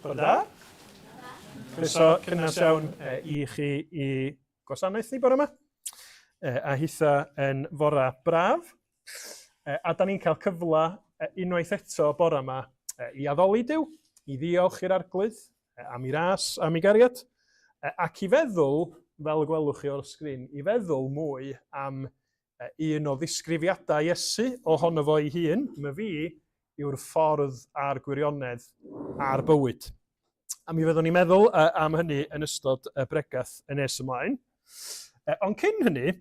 Bore da. Croeso cynnes iawn i chi i Gwasanaeth ni bore yma. A hitha yn fora braf. A da ni'n cael cyfle unwaith eto bore yma i addoli Duw, i ddiolch i'r arglwydd, am ei ras, am ei gariad, ac i feddwl, fel y gwelwch chi o'r sgrin, i feddwl mwy am un o ddisgrifiadau Iesu ohono fo ei hun, fi, yw'r ffordd a'r gwirionedd a'r bywyd. A mi fyddwn ni'n meddwl am hynny yn ystod y bregath yn nes ymlaen. Ond cyn hynny,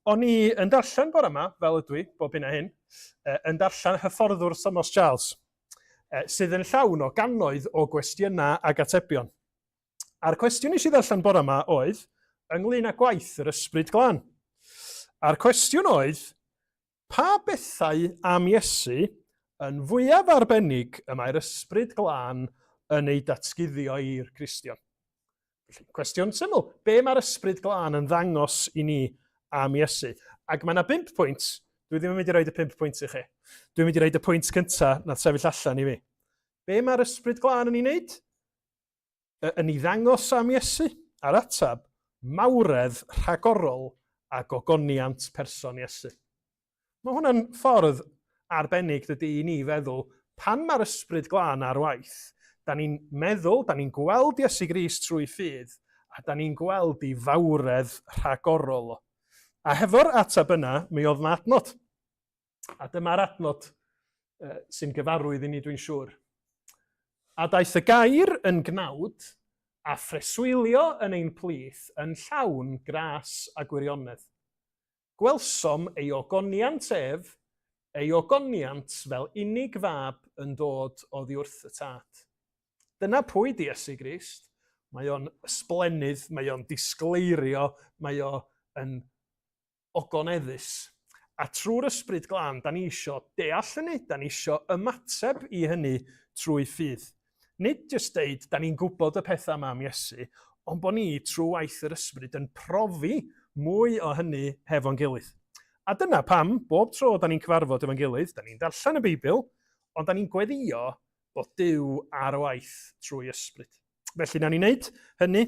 o'n i yn darllen bore yma, fel ydw i, bob hyn a hyn, yn darllen hyfforddwr Thomas Charles, sydd yn llawn o gannoedd o gwestiynau ag atebion. A'r cwestiwn nes i ddarllen bore yma oedd, ynglyn â gwaith yr Ysbryd Glân. A'r cwestiwn oedd, pa bethau am Iesu yn fwyaf arbennig y mae'r Ysbryd Glân yn ei datguddio i'r Cristion? Cwestiwn syml, be mae'r Ysbryd Glân yn ddangos i ni am Iesu? Ac mae yna 5 pwynt, dwi ddim yn mynd i roed y 5 pwynt i chi. Dwi'n mynd i roed y pwynt cyntaf nath sefyll allan i fi. Be mae'r Ysbryd Glân yn ei wneud? Yn ei ddangos am Iesu? A'r atab, mawredd rhagorol a gogoniant person Iesu. Mae hwnna'n ffordd arbennig dydy i ni feddwl pan mae'r Ysbryd Glân ar waith. Da ni'n meddwl, da ni'n gweld Iesu Grist trwy ffydd, a da ni'n gweld ei fawredd rhagorol. A hefo'r atab yna, mi oedd yna adnod. A dyma'r adnod sy'n gyfarwydd i ni, dwi'n siŵr. A daeth y gair yn gnawd a phreswylio yn ein plith yn llawn gras a gwirionedd. Gwelsom ei ogoniant ef, ei ogoniant fel unig fab yn dod oddi wrth y tad. Dyna pwy di Iesu Grist. Mae o'n ysblenydd, mae o'n disgleirio, mae o'n ogoneddus. A trwy'r Ysbryd Glân, da ni isio deall hynny, da ni isio ymateb i hynny trwy ffydd. Nid jyst deud, da ni'n gwybod y pethau yma am Iesu, ond bod ni trwy waith yr ysbryd yn profi mwy o hynny hefo'n gilydd. A dyna pam, bob tro da ni'n cyfarfod efo'n gilydd, da ni'n darllen y Beibl, ond da ni'n gweddio bod Duw ar waith trwy ysbryd. Felly na ni'n neud hynny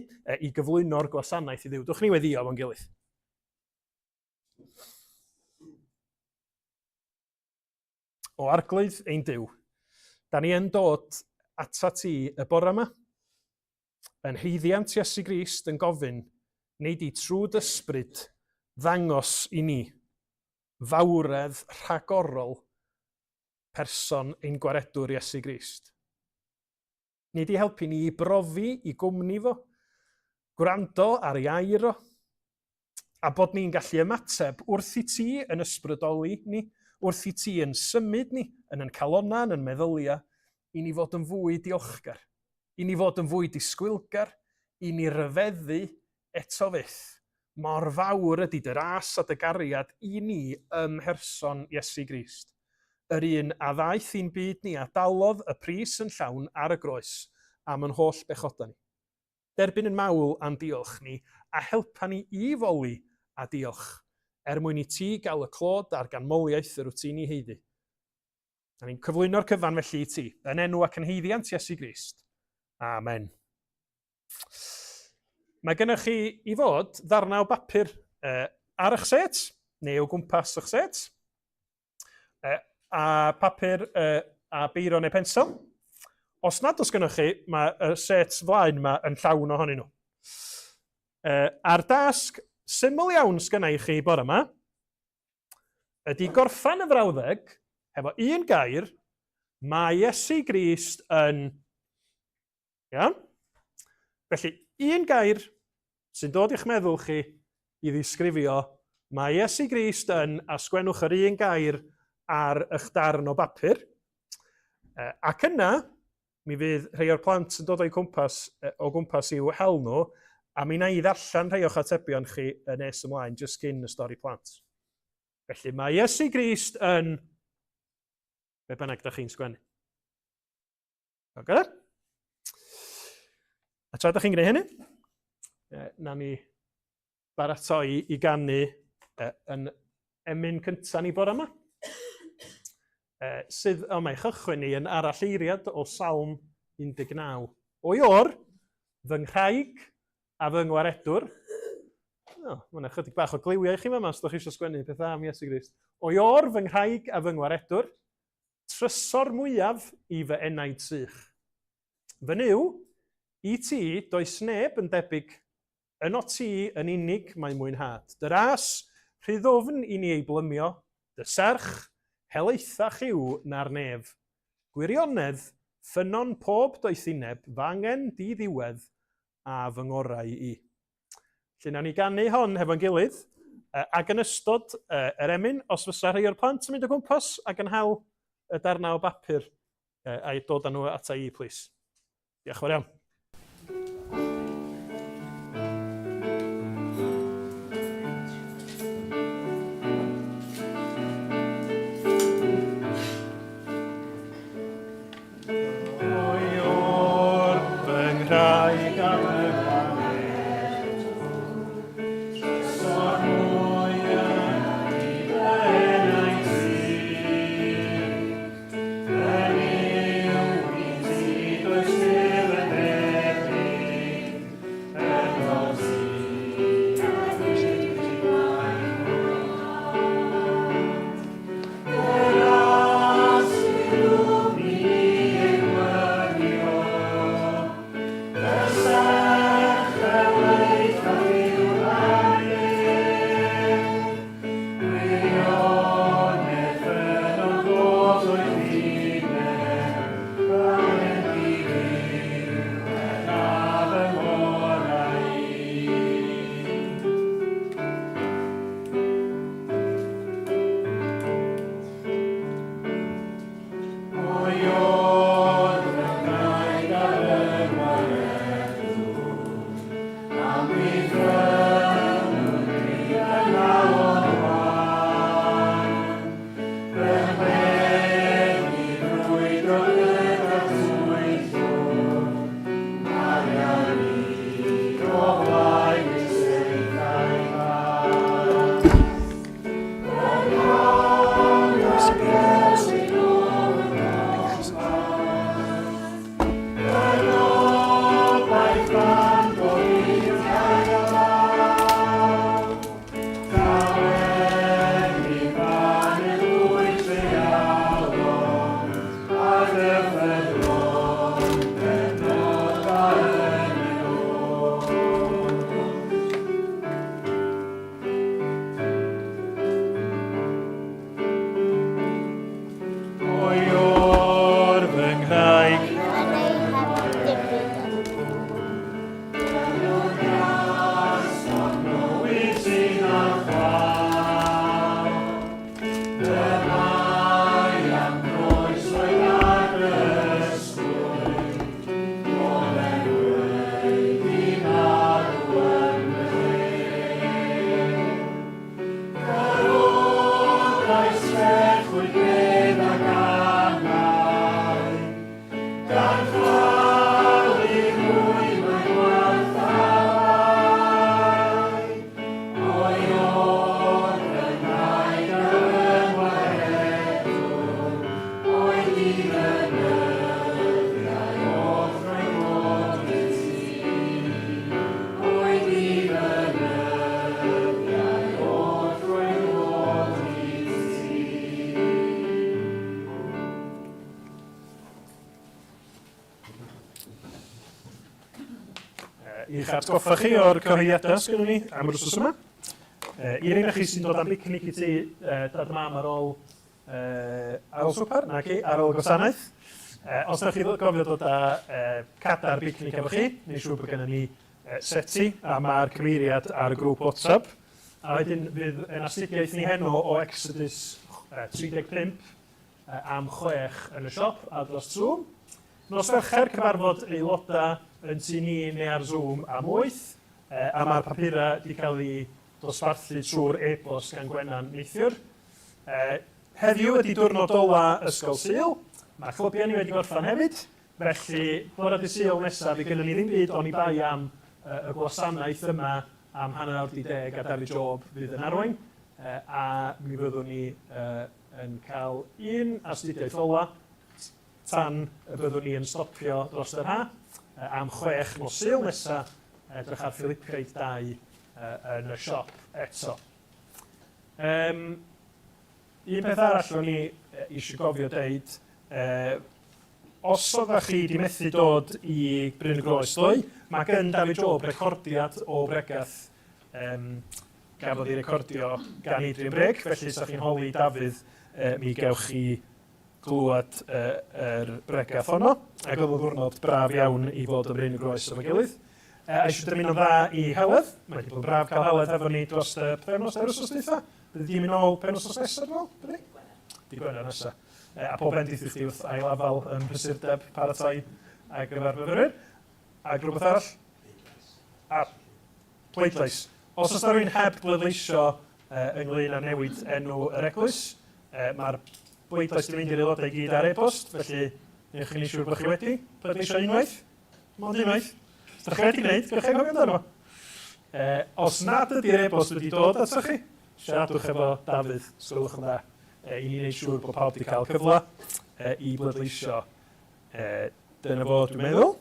i gyflwyno'r gwasanaeth i Dduw. Dwch ni weddio efo'n gilydd. O arglwydd ein Duw, da ni yn dod ata ti y bore yma, yn heiddiant Iesu Grist yn gofyn, wneud i trwy ysbryd ddangos i ni fawredd rhagorol person ein gwaredwr Iesu Grist. Nid i helpu ni i brofi, i gwmni fo, gwrando ar ei air o, a bod ni'n gallu ymateb wrth i ti yn ysbrydoli ni, wrth i ti yn symud ni, yn calonna, yn meddylia, i ni fod yn fwy diolchgar, i ni fod yn fwy disgwylgar, i ni ryfeddu eto fyth. Mor fawr ydy dy ras a dy gariad i ni ym mherson Iesu Grist. Yr un a ddaeth i'n byd ni a dalodd y pris yn llawn ar y groes am yn holl bechoda ni. Derbyn yn mawl am diolch ni a helpa ni i foli a diolch mwyn i ti gael y clod a'r ganmoliaeth yr wyt ti'n ei heiddi. A ni'n cyflwyno'r cyfan felly i ti, yn enw ac yn heiddiant Iesu Grist. Amen. Mae gennych chi i fod ddarna o bapur ar eich set, neu o gwmpas eich set, a papur a beiro neu pensel. Os nad oes gennych chi, mae y set flaen yma yn llawn ohonyn nhw. A'r dasg syml iawn sgynnau chi bore yma, ydy gorffan y frawddeg, efo un gair, mae Iesu Grist yn... Iawn? Felly, un gair sy'n dod i'ch meddwl chi i ddisgrifio, mae Iesu Grist yn, a sgwennwch yr un gair ar eich darn o bapur. Ac yna, mi fydd rhai o'r plant yn dod o gwmpas i'w hel nhw, a mi na i ddarllen rhai o'ch atebion chi yn nes ymlaen, jyst cyn y stori plant. Felly, mae Iesu Grist yn... Be bynnag da chi'n sgwennu. Ok? A tra da chi'n gwneud hynny, na ni baratoi i gannu yn emyn cyntaf ni bore yma. Sydd, o mae chychwyn ni yn aralleiriad o Salm 19. O'i o'r, fy nghaig a fy ngwaredwr. Mae yna chydig bach o gliwiau i chi yma, os ydych chi eisiau sgwennu pethau am Iesu Grist. O'i o'r, fy nghaig a fy ngwaredwr, trysor mwyaf i fy enaid sych. Fy nyw, i ti does neb yn debyg, yno ti yn unig mae mwynhad. Dy ras, rhyddofn i ni ei blymio, dy serch, helaethach yw na'r nef. Gwirionedd, ffynon pob doethineb, fy angen di-ddiwedd a fy ngorau i. Lle nawn ni ganu hon hefo'n gilydd, ac yn ystod yr emyn, os fysa rhai o'r plant yn mynd o gwmpas ac yn hel y darna o bapur a'i dod â nhw ata i, plis. Diolch yn fawr iawn. I'ch atgoffa chi o'r cyhoeddiadau sgynnon ni am yr wsos yma. I'r un o chi sy'n dod am bicnic i ti dad mam ar ôl swper, na chi, ar ôl Gwasanaeth. Os ydych chi gofio dod â cadar bicnic efo chi, neu siŵr bod gennym ni seti, a mae'r cyfeiriad ar y grŵp WhatsApp. A wedyn fydd yn astudiaeth ni heno o Exodus 35 am 6 yn y siop a dros Zoom. Nos Fercher cyfarfod aelodau yn tu ni neu ar Zoom am 8, a mae'r papurau wedi cael ei dosbarthu trwy'r e-bost gan Gwennan neithiwr. Heddiw ydy diwrnod ola Ysgol Sul. Mae chlwbiau ni wedi gorffan hefyd, felly bore dydd Sul nesaf fi gynnon ni ddim byd oni bai am y gwasanaeth yma am 9:10 a David Job fydd yn arwain, a mi fyddwn ni yn cael un astudiaeth ola tan y byddwn ni yn stopio dros yr ha am 6 nos Sul nesaf edrych ar Philippiaid 2 yn y siop eto. Un peth arall o'n i eisiau gofio deud, os oeddech chi wedi methu dod i Bryn y Groes ddoe, mae gen David Job recordiad o bregaeth gafodd ei recordio gan Adrian Breg, felly os chi'n holi Dafydd, mi gewch chi glwad yr bregaeth honno, ac oedd y ddwrnod braf iawn i fod yn Bryn y Groes efo'i gilydd. Eisiau dymuno dda i Heledd, mae wedi bod yn braf cael Heledd efo ni dros y penwthnos wrthnos dwytha. Bydd di mynd nôl penwthnos nesaf, dwi'n meddwl? Di Gwener nesaf. A pob bendith i chdi wrth ailafal yn prysurdeb paratoi ar gyfer myfyrwyr. A rhywbeth arall? A pleidlais. Os oes rhywun heb bleidleisio ynglyn â newid enw yr eglwys, mae'r bleidlais di mynd i'r aelodau i gyd ar e-bost, felly newch chi ni siŵr bod chi wedi pleidleisio unwaith. Mond unwaith. Os ydych chi wedi gwneud, gewch chi'n cofio amdano. Os nad ydy'r e-bost wedi dod atoch chi, siaradwch efo Dafydd, sgwylwch yn dda, i ni wneud siŵr bod pawb wedi cael cyfle i bleidleisio. Dyna fo dwi'n meddwl.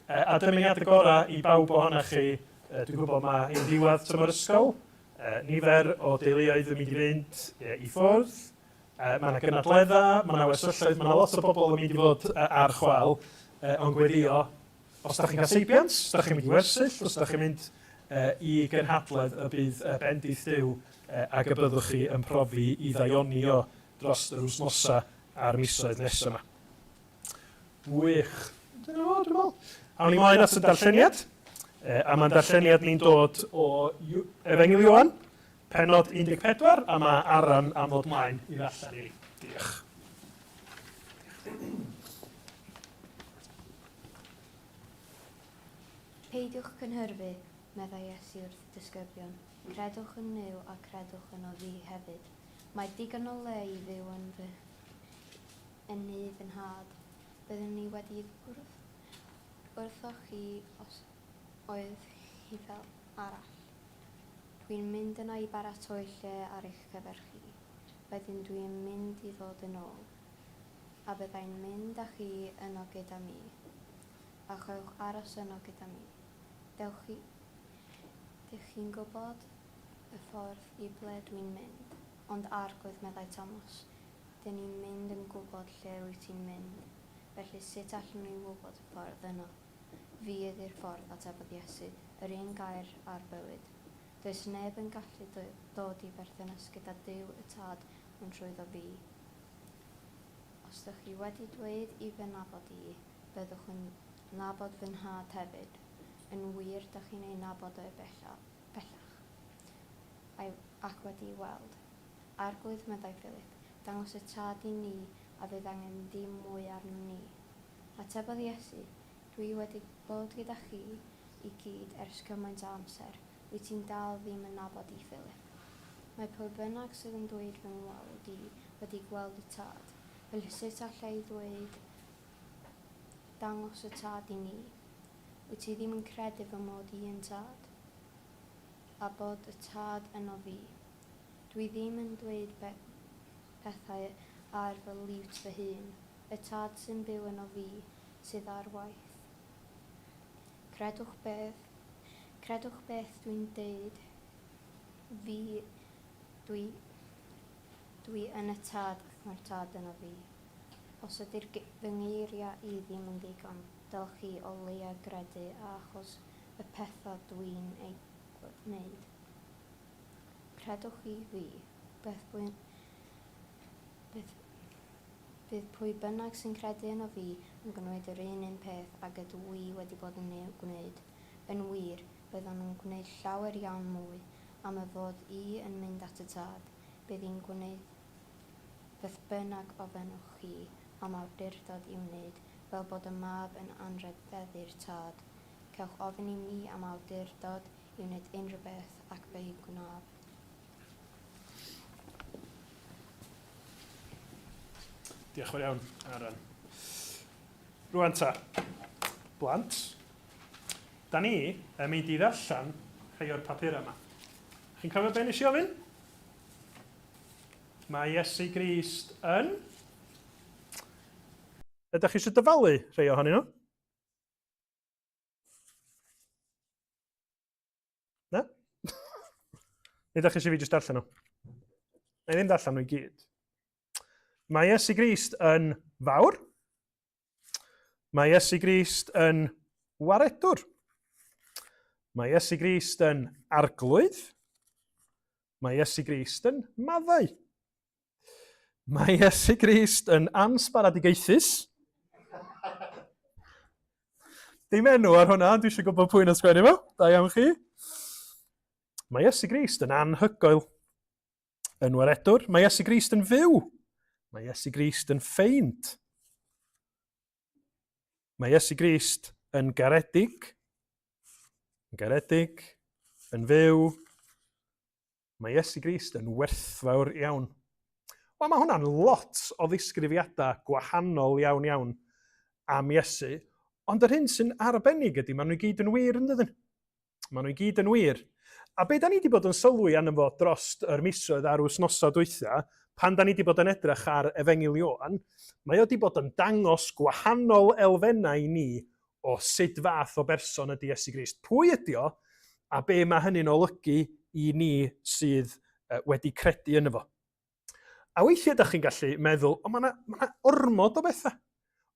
A dymuniad y gorau i bawb ohonoch chi, dwi'n gwybod mae ein diwedd tymor ysgol, nifer o deuluoedd yn mynd i fynd i ffwrdd, mae yna gynadleddau, mae yna wersylloedd, mae yna lot o bobl yn mynd i fod ar chwal, ond gwedio, os ydych chi'n cael seibiant, os ydych chi'n mynd i wersyll, os ydych chi'n mynd i gynhadledd y bydd bendith Duw ac y byddwch chi yn profi i ddaioni o dros yr wsnosau a'r misoedd nesaf yma. Wych. Dyna fo, dwi'n meddwl. Awn ni mlaen at y darlleniad. A mae'n darlleniad ni'n dod o Efengyl Ioan, penod 14, a mae Aran am ddod mlaen i ddarllen i. Diolch. Peidiwch cynhyrfu, meddai Iesu wrth disgyblion. Credwch yn Nuw a credwch yn o fi hefyd. Mae digon o le i fyw yn fy nydd yn had. Byddwn ni wedi wrthoch chi os oedd chi fel arall. Dwi'n mynd yna i baratoi lle ar eich cyfer chi. Wedyn dwi'n mynd i ddod yn ôl. A byddai'n mynd â chi yno gyda mi. A chewch aros yno gyda mi. Dewch chi'n gwybod y ffordd i ble dwi'n mynd, ond arglwydd meddai Thomas, dyn ni'n mynd yn gwybod lle wyt ti'n mynd, felly sut allwn ni wybod y ffordd yno? Fi ydy'r ffordd atebodd Iesu, yr un gair ar bywyd. Does neb yn gallu dod i berthynas gyda Duw y Tad ond trwyddo fi. Os ydych chi wedi dweud i fy nabod i, byddwch yn nabod fy nhad hefyd. Yn wir, dych chi'n ei nabod o'i bellach, ac wedi weld. Arglwydd meddai Philip, dangos y tad i ni a fydd angen dim mwy arno ni. Atebodd Iesu, dwi wedi bod gyda chi i gyd ers cymaint o amser, wyt ti'n dal ddim yn nabod i Philip. Mae pob bynnag sydd yn dweud fy ngweld i wedi gweld y tad, fel sut allai ddweud dangos y tad i ni. Wyt ti ddim yn credu fy mod i yn tad, a bod y tad yno fi. Dwi ddim yn dweud pethau ar fy liwt fy hun, y tad sy'n byw yno fi sydd ar waith. Credwch beth dwi'n deud, dwi yn y tad ac mae'r tad yno fi. Os ydy'r fy ngeiriau i ddim yn ddigon, dylch chi o leia gredu achos y pethau dwi'n ei wneud. Credwch i fi, bydd pwy bynnag sy'n credu yno fi yn gwneud yr un peth ag ydw i wedi bod yn ei gwneud. Yn wir, byddwn yn gwneud llawer iawn mwy, am y fod i yn mynd at y tad, bydd i'n gwneud beth bynnag ofynnwch chi am awdurdod i wneud, fel bod y mab yn anrhydeddu'r tad. Cewch ofyn i mi am awdurdod i wneud unrhyw beth ac fe i gwnaeth. Diolch yn fawr iawn, Aran. Rwan ta, blant, da ni yn mynd i ddarllen rhai o'r papur yma. Chi'n cofio be nes i ofyn? Mae Iesu Grist yn Ydych chi eisiau dyfalu rhai ohonyn nhw? Na? Neu ydych chi eisiau fi jyst darllen nhw? Na i ddim darllen nhw i gyd. Mae Iesu Grist yn fawr. Mae Iesu Grist yn waredwr. Mae Iesu Grist yn arglwydd. Mae Iesu Grist yn maddau. Mae Iesu Grist yn ansbaradigaethus. Dim enw ar hwnna, dwi eisiau gwybod pwy'n ysgwennu fo. Da iawn chi. Mae Iesu Grist yn anhygoel. Yn waredwr. Mae Iesu Grist yn fyw. Mae Iesu Grist yn ffeind. Mae Iesu Grist yn garedig. Yn garedig. Yn fyw. Mae Iesu Grist yn werthfawr iawn. Wel, mae hwnna'n lot o ddisgrifiadau gwahanol iawn am Iesu, ond yr hyn sy'n arbennig ydy, maen nhw i gyd yn wir yn dydyn. Maen nhw i gyd yn wir. A be da ni wedi bod yn sylwi arno fo dros yr misoedd a'r wythnosau dwytha, pan da ni wedi bod yn edrych ar Efengil Ioan, mae o wedi bod yn dangos gwahanol elfennau i ni o sut fath o berson ydy Iesu Grist. Pwy ydy o, a be mae hynny'n olygu i ni sydd wedi credu yno fo. A weithiau ydych chi'n gallu meddwl, o, mae yna ormod o bethau.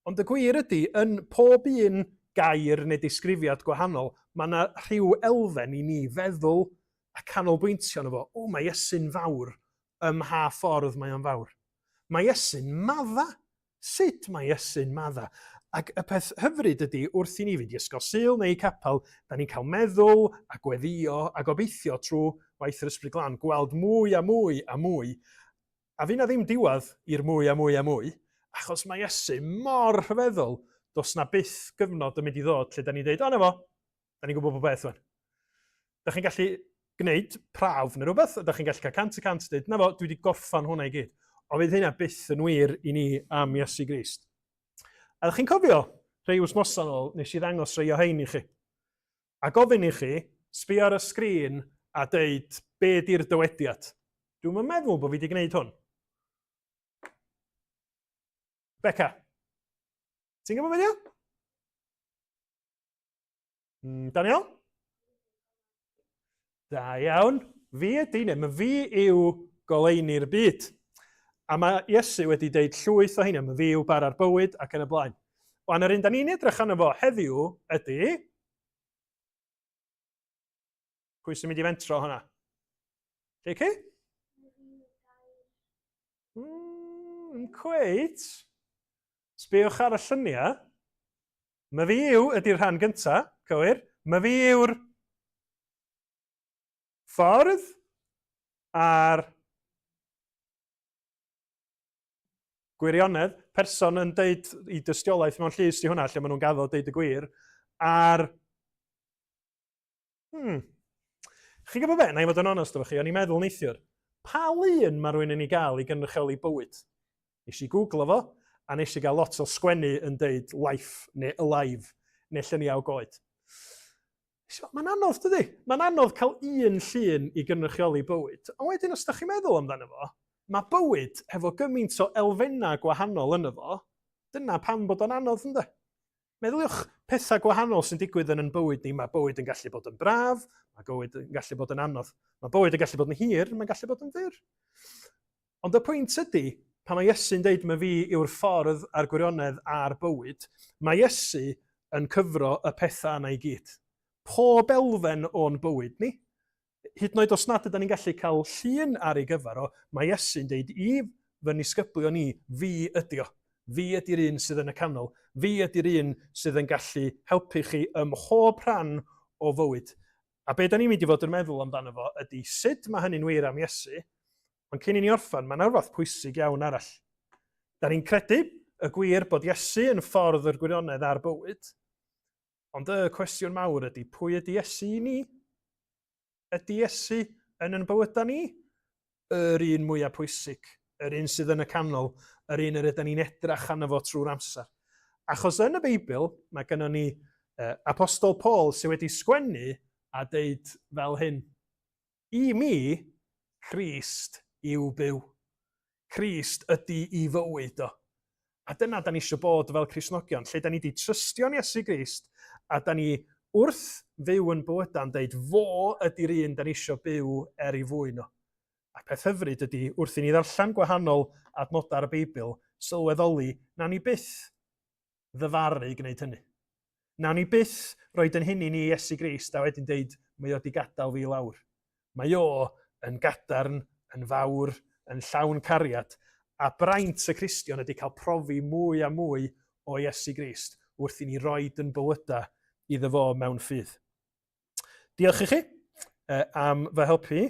Ond y gwir ydy, yn pob un gair neu disgrifiad gwahanol, mae yna rhyw elfen i ni feddwl a canolbwyntio yno fo. O, mae Iesu'n fawr, ym mha ffordd mae o'n fawr. Mae Iesu'n madda. Sut mae Iesu'n madda? Ac y peth hyfryd ydy, wrth i ni fynd i ysgol Sul neu i capel, da ni'n cael meddwl a gweddio a gobeithio trwy waith yr Ysbryd Glân, gweld mwy a mwy a mwy. A fi na ddim diwadd i'r mwy a mwy a mwy, achos mae Iesu mor rhyfeddol, dos na byth gyfnod yn mynd i ddod lle da ni'n dweud, o na fo, da ni'n gwybod bod beth fan. Da chi'n gallu gwneud prawf neu rhywbeth, da chi'n gallu cael 100% dweud, na fo, dwi wedi gorffan hwnna i gyd. O fydd hynna byth yn wir i ni am Iesu Grist. A chi'n cofio, rhai wsnosan ôl, nes i ddangos rhai o hein i chi. A gofyn i chi, sbio ar y sgrin a dweud, be di'r dywediad? Dwi'n meddwl bod fi wedi gwneud hwn. Beca, ti'n gwybod beth yw? Daniel? Da iawn. Fi ydy, mae fi yw goleini'r byd. A mae Iesu wedi deud llwyth o hynny, mae fi yw bara'r bywyd ac yn y blaen. Ond yr un da ni'n edrych arno fo heddiw ydy... Pwy sy'n mynd i fentro hwnna? J.K? Yn cweit. Sbiwch ar y lluniau. Mae fi yw ydy'r rhan gyntaf, cywir. Mae fi yw'r ffordd a'r gwirionedd. Person yn deud i dystiolaeth mewn llys i hwnna, lle maen nhw'n gaddo deud y gwir. A'r... Chi'n gwybod be? Na i fod yn onest efo chi, o'n i'n meddwl neithiwr. Pa lun mae rhywun yn ei gael i gynrychioli bywyd? Nes i googlo fo, a nes i gael lot o sgwennu yn deud life neu alive neu lluniau o goed. Mae'n anodd, dydy? Mae'n anodd cael un llun i gynrychioli bywyd. Ond wedyn, os ydych chi'n meddwl amdano fo, mae bywyd efo gymaint o elfennau gwahanol yno fo, dyna pam bod o'n anodd, ynddo? Meddyliwch pethau gwahanol sy'n digwydd yn bywyd ni. Mae bywyd yn gallu bod yn braf, mae bywyd yn gallu bod yn anodd. Mae bywyd yn gallu bod yn hir, mae'n gallu bod yn fyr. Ond y pwynt ydy, pan mae Iesu'n deud mae fi yw'r ffordd a'r gwirionedd a'r bywyd, mae Iesu yn cyfro y pethau yna i gyd. Pob elfen o'n bywyd ni. Hyd yn oed os nad ydym ni'n gallu cael llun ar ei gyfer o, mae Iesu'n deud i fy nisgyblion ni, fi ydi o. Fi ydy'r un sydd yn y canol. Fi ydy'r un sydd yn gallu helpu chi ym mhob rhan o fywyd. A be da ni'n mynd i fod yn meddwl amdano fo ydy sut mae hynny'n wir am Iesu, ond cyn i ni orffan, mae'n rhywbeth pwysig iawn arall. Da ni'n credu y gwir bod Iesu yn ffordd yr gwirionedd a'r bywyd, ond y cwestiwn mawr ydy pwy ydy Iesu i ni? Ydy Iesu yn bywydau ni? Yr un mwyaf pwysig, yr un sydd yn y canol, yr un yr ydym ni'n edrach arno fo trwy'r amser. Achos yn y Beibl, mae gennym ni Apostol Paul sydd wedi sgwennu a deud fel hyn. I mi, Crist yw byw. Crist ydy i fywyd o. A dyna da ni eisiau bod fel Cristnogion, lle da ni wedi trystio'n Iesu Grist, a da ni wrth fyw yn bywyda'n deud fo ydy'r un da ni eisiau byw i fwy nhw. A peth hyfryd ydy, wrth i ni ddarllen gwahanol adnodau ar y Beibl, sylweddoli, na ni byth ddyfaru i gwneud hynny. Na ni byth roed yn hynny ni Iesu Grist a wedyn deud, mae o wedi gadael fi lawr. Mae o yn gadarn, yn fawr, yn llawn cariad, a braint y Cristion ydy cael profi mwy a mwy o Iesu Grist wrth i ni roed yn bywydau iddo fo mewn ffydd. Diolch i chi am fy helpu.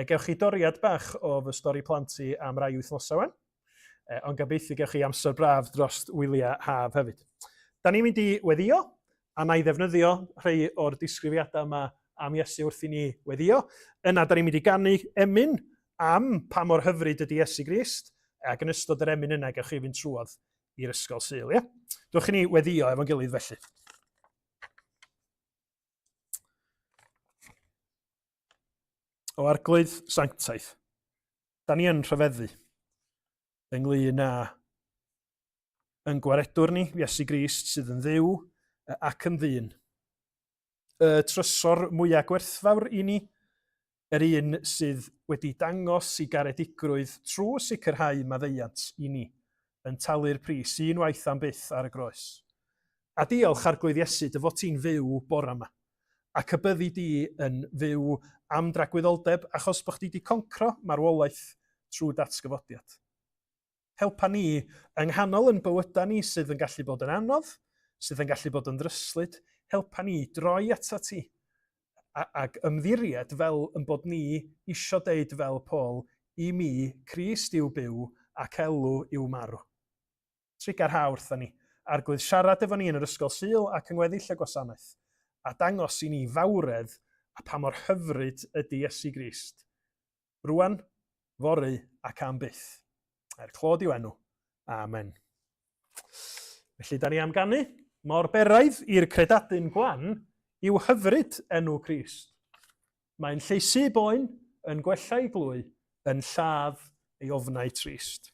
Gewch chi doriad bach o fy stori plant i am rai wythnosau wan, ond gobeithio gewch chi amser braf dros wyliau haf hefyd. Da ni'n mynd i weddio, a na i ddefnyddio rhai o'r disgrifiadau yma am Iesu wrth i ni weddio. Yna da ni'n mynd i ganu emyn am pa mor hyfryd ydy Iesu Grist, ac yn ystod yr emyn yna gewch chi fynd trwodd i'r ysgol Sul. Dwch i ni weddio efo'n gilydd felly. O arglwydd sanctaeth, da ni yn rhyfeddu ynglyn â yn gwaredwr ni, Iesu Grist sydd yn dduw ac yn ddyn. Y trysor mwyaf gwerthfawr i ni, yr un sydd wedi dangos i garedigrwydd trwy sicrhau maddeuant i ni, yn talu'r pris unwaith am byth ar y groes. A diolch arglwydd Iesu dy fod ti'n fyw bore yma, ac y byddi di yn fyw am dragwyddoldeb achos bod chdi wedi concro marwolaeth trwy datgyfodiad. Helpa ni yng nghanol yn bywydau ni sydd yn gallu bod yn anodd, sydd yn gallu bod yn ddryslyd, helpa ni droi ata ti ac ymddiried fel yn bod ni isio deud fel Paul, i mi, Crist yw byw ac elw yw marw. Trigar ha wrtha ni, arglwydd siarad efo ni yn yr ysgol Sul ac yng ngweddill y Gwasanaeth, a dangos i ni fawredd a pa mor hyfryd ydy Iesu Grist. Rwan, fory ac am byth. Clod i'w enw. Amen. Felly, da ni am ganu. Mor beraidd i'r credadun gwan yw hyfryd enw Crist. Mae'n lleisu boen, yn gwella ei glwy, yn lladd ei ofnau trist.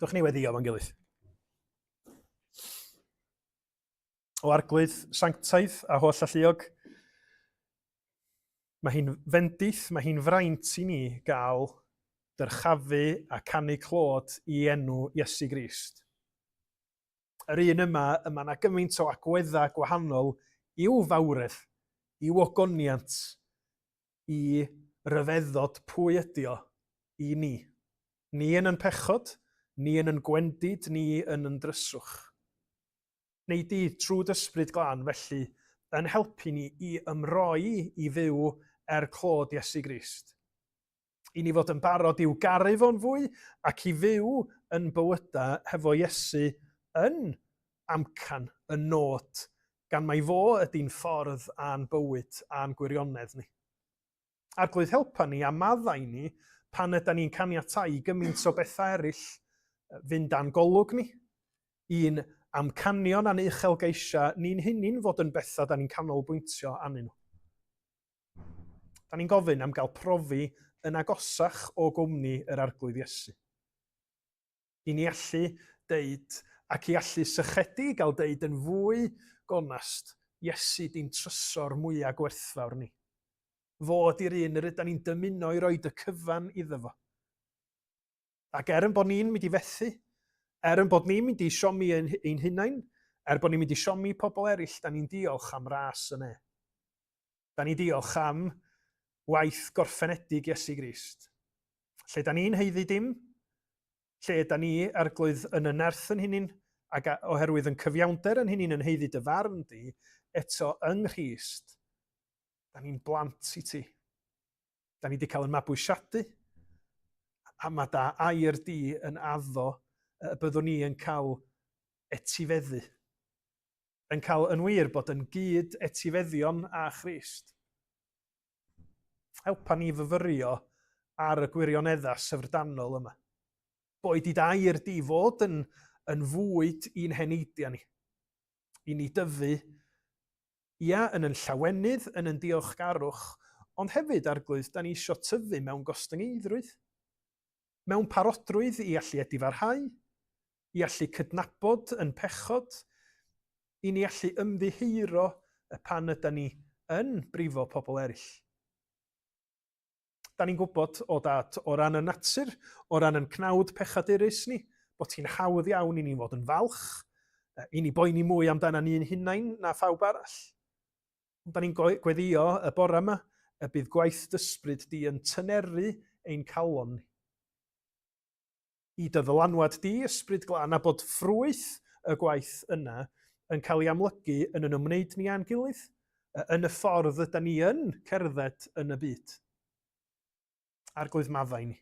Dwch ni weddio fo'n gilydd. O arglwydd sanctaidd a holl alluog, mae hi'n fendith, mae hi'n fraint i ni gael dyrchafu a canu clod i enw Iesu Grist. Yr un yma na gymaint o agweddau gwahanol i'w fawredd, i'w ogoniant, i ryfeddod pwy ydi o i ni. Ni yn pechod, ni yn gwendid, ni yn dryswch. Neu di trwy dysbryd glân felly yn helpu ni i ymroi i fyw clod Iesu Grist. I ni fod yn barod i'w garu fo'n fwy ac i fyw yn bywyda hefo Iesu yn amcan, yn nod, gan mai fo ydy'n ffordd a'n bywyd a'n gwirionedd ni. Arglwydd helpa ni a maddau ni pan ydym ni'n caniatáu gymaint o bethau eraill fynd a'n golwg ni. Un amcanion a'n uchelgeisia ni'n hunin fod yn bethau da ni'n canolbwyntio arnyn nhw. Da ni'n gofyn am gael profi yn agosach o gwmni yr arglwydd Iesu. I ni allu deud ac i allu sychedu i gael deud yn fwy gonast, Iesu di'n trysor mwyaf gwerthfawr ni. Fo ydy'r un yr ydym ni'n dymuno i roed y cyfan iddo fo. Ac yn bod ni'n mynd i fethu, yn bod ni'n mynd i siomi ein hunain, bod ni'n mynd i siomi pobl eraill, da ni'n diolch am ras yna. Da ni'n diolch am waith gorffenedig Iesu Grist. Lle da ni'n heiddi dim, lle da ni arglwydd yn y nerth yn hunin, ac oherwydd yn cyfiawnder yn hunin yn heiddi dy farn di, eto yng Nghrist, da ni'n blant i ti. Da ni wedi cael yn mabwysiadu, a mae da air di yn addo byddwn ni yn cael etifeddu. Yn cael yn wir bod yn gyd etifeddion a Christ. Helpa ni fyfyrio ar y gwirioneddau syfrdanol yma. Boed i dair di fod yn fwyd i'n heneidia ni. I ni dyfu, ia, yn llawenydd, yn diolchgarwch, ond hefyd arglwydd, da ni eisiau tyfu mewn gostyngeidrwydd. Mewn parodrwydd i allu edifarhau, i allu cydnabod yn pechod, i ni allu ymddiheuro pan ydym ni yn brifo pobl eraill. Da ni'n gwybod o ran y natur, o ran yn cnawd pechadurus ni, bod hi'n hawdd iawn i ni fod yn falch, i ni boeni mwy amdana ni'n hunain na phawb arall. Da ni'n gweddio y bore yma y bydd gwaith dysbryd di yn tyneru ein calon ni. I dy ddylanwad di, ysbryd glân, a bod ffrwyth y gwaith yna yn cael ei amlygu yn yn ymwneud ni a'n gilydd, yn y ffordd ydym ni yn cerdded yn y byd. Arglwydd maddau ni.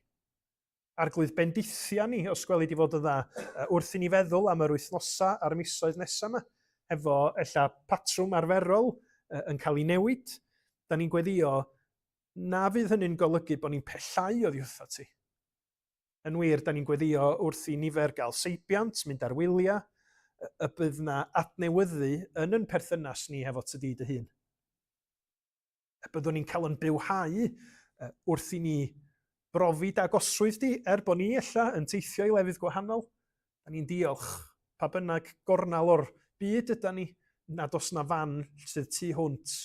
Arglwydd bendithia ni, os gweli di fod y dda, wrth i ni feddwl am yr wythnosa a'r misoedd nesaf yma, efo ella patrwm arferol yn cael ei newid, da ni'n gweddio na fydd hynny'n golygu bod ni'n pellhau oddi wrtho ti. Yn wir, da ni'n gweddio wrth i nifer gael seibiant, mynd ar wyliau, y bydd na adnewyddu yn perthynas ni hefo tydi dy hun. Y byddwn ni'n cael yn bywhau wrth i ni brofi dagoswydd di, bod ni ella yn teithio i lefydd gwahanol. Da ni'n diolch pa bynnag gornal o'r byd ydym ni, nad os na fan sydd tu hwnt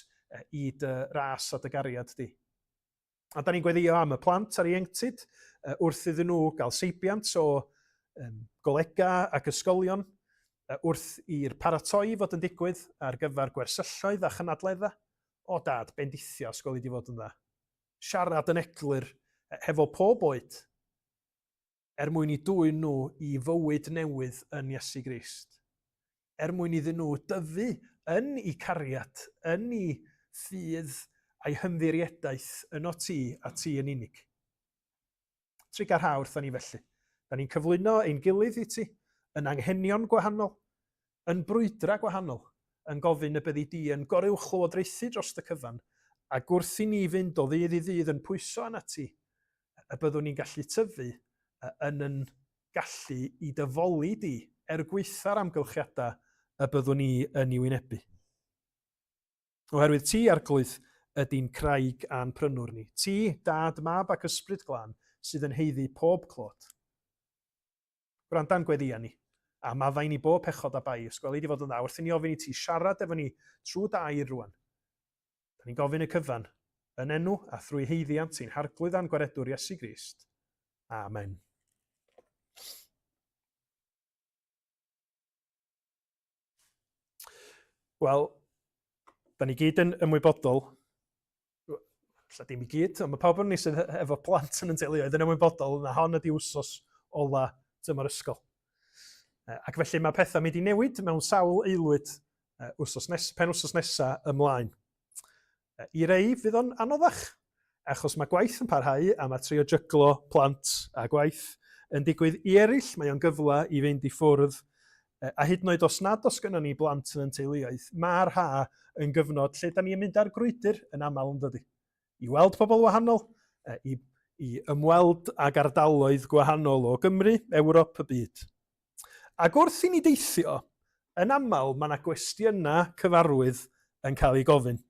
i dy ras a dy gariad di. A da ni'n gweddio am y plant ar ieuenctid wrth iddyn nhw gael seibiant o golega ac ysgolion, wrth i'r paratoi fod yn digwydd ar gyfer gwersylloedd a chynadleddau. O dad, bendithio os gweli di fod yn dda. Siarad yn eglur hefo pob oed, mwyn i dwyn nhw i fywyd newydd yn Iesu Grist. Mwyn iddyn nhw dyfu yn eu cariad, yn eu ffydd a'i hymddiriadaeth yno ti a ti yn unig. Trigar ha wrthyn ni felly. Da ni'n cyflwyno ein gilydd i ti, yn anghenion gwahanol, yn brwydra gwahanol, yn gofyn y byddi di yn goryw chlywodraethu dros y cyfan, a gwrth i ni fynd o ddydd i ddydd yn pwyso yna ti, y byddwn ni'n gallu tyfu yn gallu i dyfoli di gweitha'r amgylchiadau y byddwn ni yn ei wynebu. Oherwydd ti arglwydd ydy'n craig a'n prynwr ni. Ti, dad, mab ac ysbryd glân sydd yn heiddi pob clod. Gwranda'n gweddia ni, a maddau ni bob pechod a bai, os gweli di fod yn dda, wrth i ni ofyn i ti siarad efo ni trwy dair rwan. Da ni'n gofyn y cyfan, yn enw a thrwy heiddiant sy'n harglwydd a'n gwaredwr Iesu Grist. Amen. Wel, da ni gyd yn ymwybodol, lla dim i gyd, ond mae pawb yn ni sydd efo plant yn teuluoedd yn ymwybodol na hon ydi wsos ola dymor ysgol. Ac felly mae pethau mynd i newid mewn sawl aelwyd pen wsos nesaf ymlaen. I rei fydd o'n anoddach, achos mae gwaith yn parhau a mae trio jyglo plant a gwaith yn digwydd i eraill, mae o'n gyfle i fynd i ffwrdd. A hyd yn oed os nad os gynnon ni blant yn teuluoedd, mae'r ha yn gyfnod lle da ni'n mynd ar grwydr yn aml yn dydi. I weld pobl wahanol, i ymweld ag ardaloedd gwahanol o Gymru, Ewrop y byd. Ac wrth i ni deithio, yn aml mae yna gwestiynau cyfarwydd yn cael ei gofyn.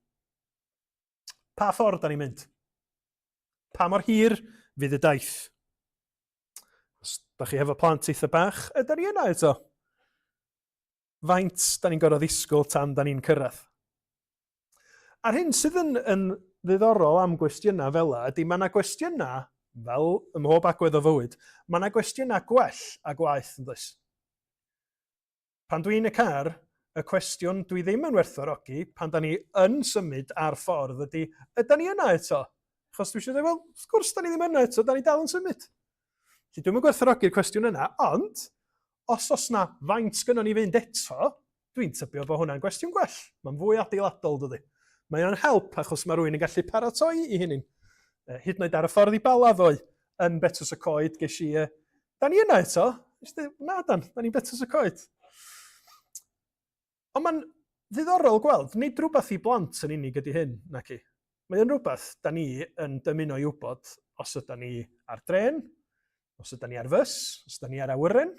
Pa ffordd da ni'n mynd? Pa mor hir fydd y daith? Os da chi efo plant eitha bach, ydyn ni yna eto? Faint da ni'n gorfod ddisgwyl tan da ni'n cyrraedd? A'r hyn sydd yn ddiddorol am gwestiynau fel ydy mae yna gwestiynau, fel ym mhob agwedd o fywyd, mae yna gwestiynau gwell a gwaith yn dys. Pan dwi'n y car, y cwestiwn dwi ddim yn werthfawrogi pan da ni yn symud ar ffordd ydy, ydyn ni yna eto? Achos dwi eisiau dweud, wel, wrth gwrs da ni ddim yna eto, da ni dal yn symud. Felly dwi'n gwerthfawrogi'r cwestiwn yna, ond os na faint gynnon ni fynd eto, dwi'n tybio bod hwnna'n gwestiwn gwell. Mae'n fwy adeiladol, dydy. Mae o'n help achos mae rhywun yn gallu paratoi i hynny. Hyd yn oed ar y ffordd i Baladdoe, yn Betws y Coed, ges i, da ni yna eto? Na, da ni'n Betws y Coed. Ond mae'n ddiddorol gweld, nid rhywbeth i blant yn unig ydy hyn, nac i. Mae'n rhywbeth da ni yn dymuno i wybod os ydyn ni ar dren, os ydyn ni ar fys, os ydyn ni ar awyren.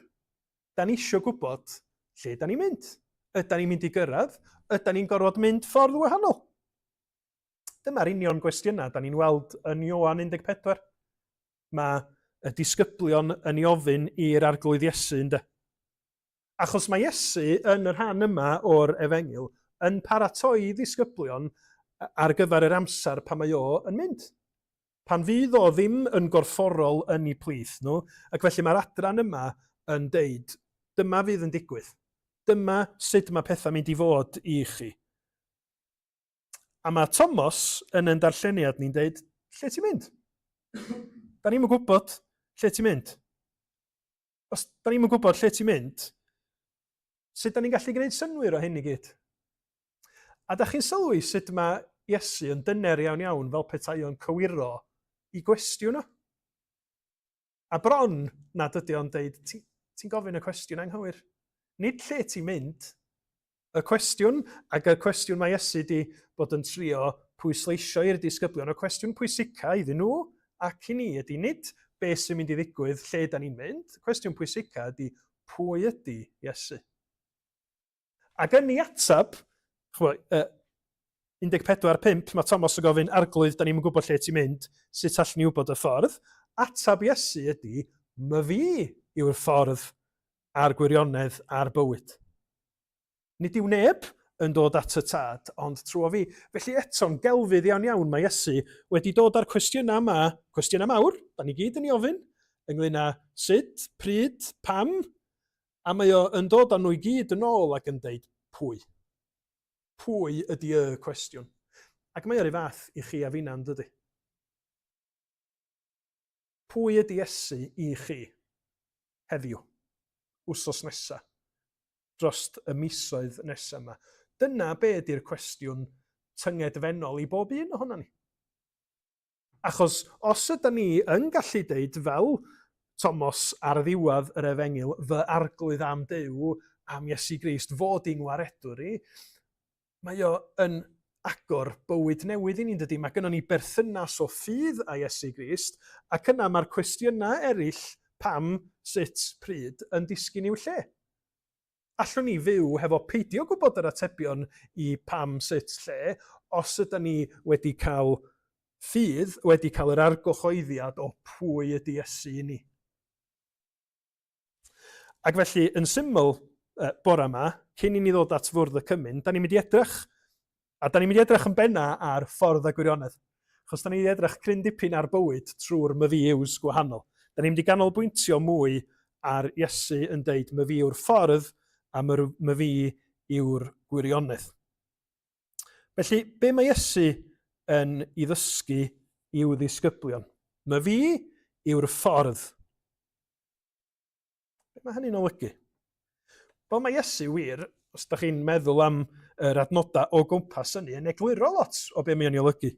Da ni eisiau gwybod lle da ni'n mynd. Ydyn ni'n mynd i gyrraedd, ydyn ni'n gorfod mynd ffordd wahanol. Dyma'r union gwestiynau da ni'n weld yn Ioan 14. Mae y disgyblion yn ei ofyn i'r arglwydd Iesu ynddo. Achos mae Iesu yn yr rhan yma o'r Efengil yn paratoi ddisgyblion ar gyfer yr amser pan mae o yn mynd. Pan fydd o ddim yn gorfforol yn ei plith nhw, ac felly mae'r adran yma yn deud, dyma fydd yn digwydd. Dyma sut mae pethau mynd i fod i chi. A mae Thomas yn darlleniad ni'n deud, lle ti'n mynd? Da ni'n gwybod lle ti'n mynd. Os da ni'n gwybod lle ti'n mynd, sut da ni'n gallu gwneud synwyr o hyn i gyd? A da chi'n sylwi sut mae Iesu yn dyner iawn fel petai o'n cywiro i gwestiwn o. A bron nad ydy o'n deud, ti'n gofyn y cwestiwn anghywir. Nid lle ti'n mynd, y cwestiwn, ac y cwestiwn mae Iesu di bod yn trio pwysleisio i'r disgyblion, y cwestiwn pwysica iddyn nhw ac i ni ydy nid beth sy'n mynd i ddigwydd lle da ni'n mynd, y cwestiwn pwysica ydy pwy ydy Iesu. Ac yn ei atab, 14:5, mae Thomas yn gofyn, arglwydd, da ni'n gwybod lle ti'n mynd, sut all ni wybod y ffordd. Atab Iesu ydy, my fi yw'r ffordd a'r gwirionedd a'r bywyd. Nid yw neb yn dod at y tad, ond trwy fi. Felly eto'n gelfydd iawn mae Iesu wedi dod â'r cwestiynau yma, cwestiynau mawr, da ni gyd yn ei ofyn, ynglyn â sut, pryd, pam, a mae o yn dod â nhw i gyd yn ôl ac yn deud pwy. Pwy ydy y cwestiwn? Ac mae o'r fath i chi a fi'n dydy. Pwy ydy Iesu i chi heddiw, wsos nesaf, drost y misoedd nesaf yma? Dyna be ydy'r cwestiwn tyngedfennol i bob un ohono ni. Achos os ydyn ni yn gallu deud fel Thomas ar ddiwedd yr Efengil, fy arglwydd am Duw, am Iesu Grist, fod i'n waredwr i, mae o yn agor bywyd newydd i ni'n dydy. Mae gennym ni berthynas o ffydd a Iesu Grist, ac yna mae'r cwestiynau eraill pam, sut, pryd yn disgyn i'w lle. Allwn ni fyw hefo peidio gwybod yr atebion i pam, sut, lle, os ydyn ni wedi cael ffydd, wedi cael yr argyhoeddiad o pwy ydy Iesu i ni. Ac felly, yn syml bore yma, cyn i ni ddod at fwrdd y cymyn, da ni'n mynd i edrych, a da ni'n mynd i edrych yn benna ar ffordd a gwirionedd. Achos da ni'n mynd i edrych cryn dipyn ar bywyd trwy'r myfiews gwahanol. Da ni'n mynd i ganolbwyntio mwy ar Iesu yn deud myfi yw'r ffordd a myfi yw'r gwirionedd. Felly, be mae Iesu yn ei ddysgu i'w ddisgyblion? Myfi yw'r ffordd. Be mae hynny'n olygu? Wel, mae Iesu wir, os da chi'n meddwl am yr adnodau o gwmpas hynny, yn egluro lot o be mae'n ei olygu.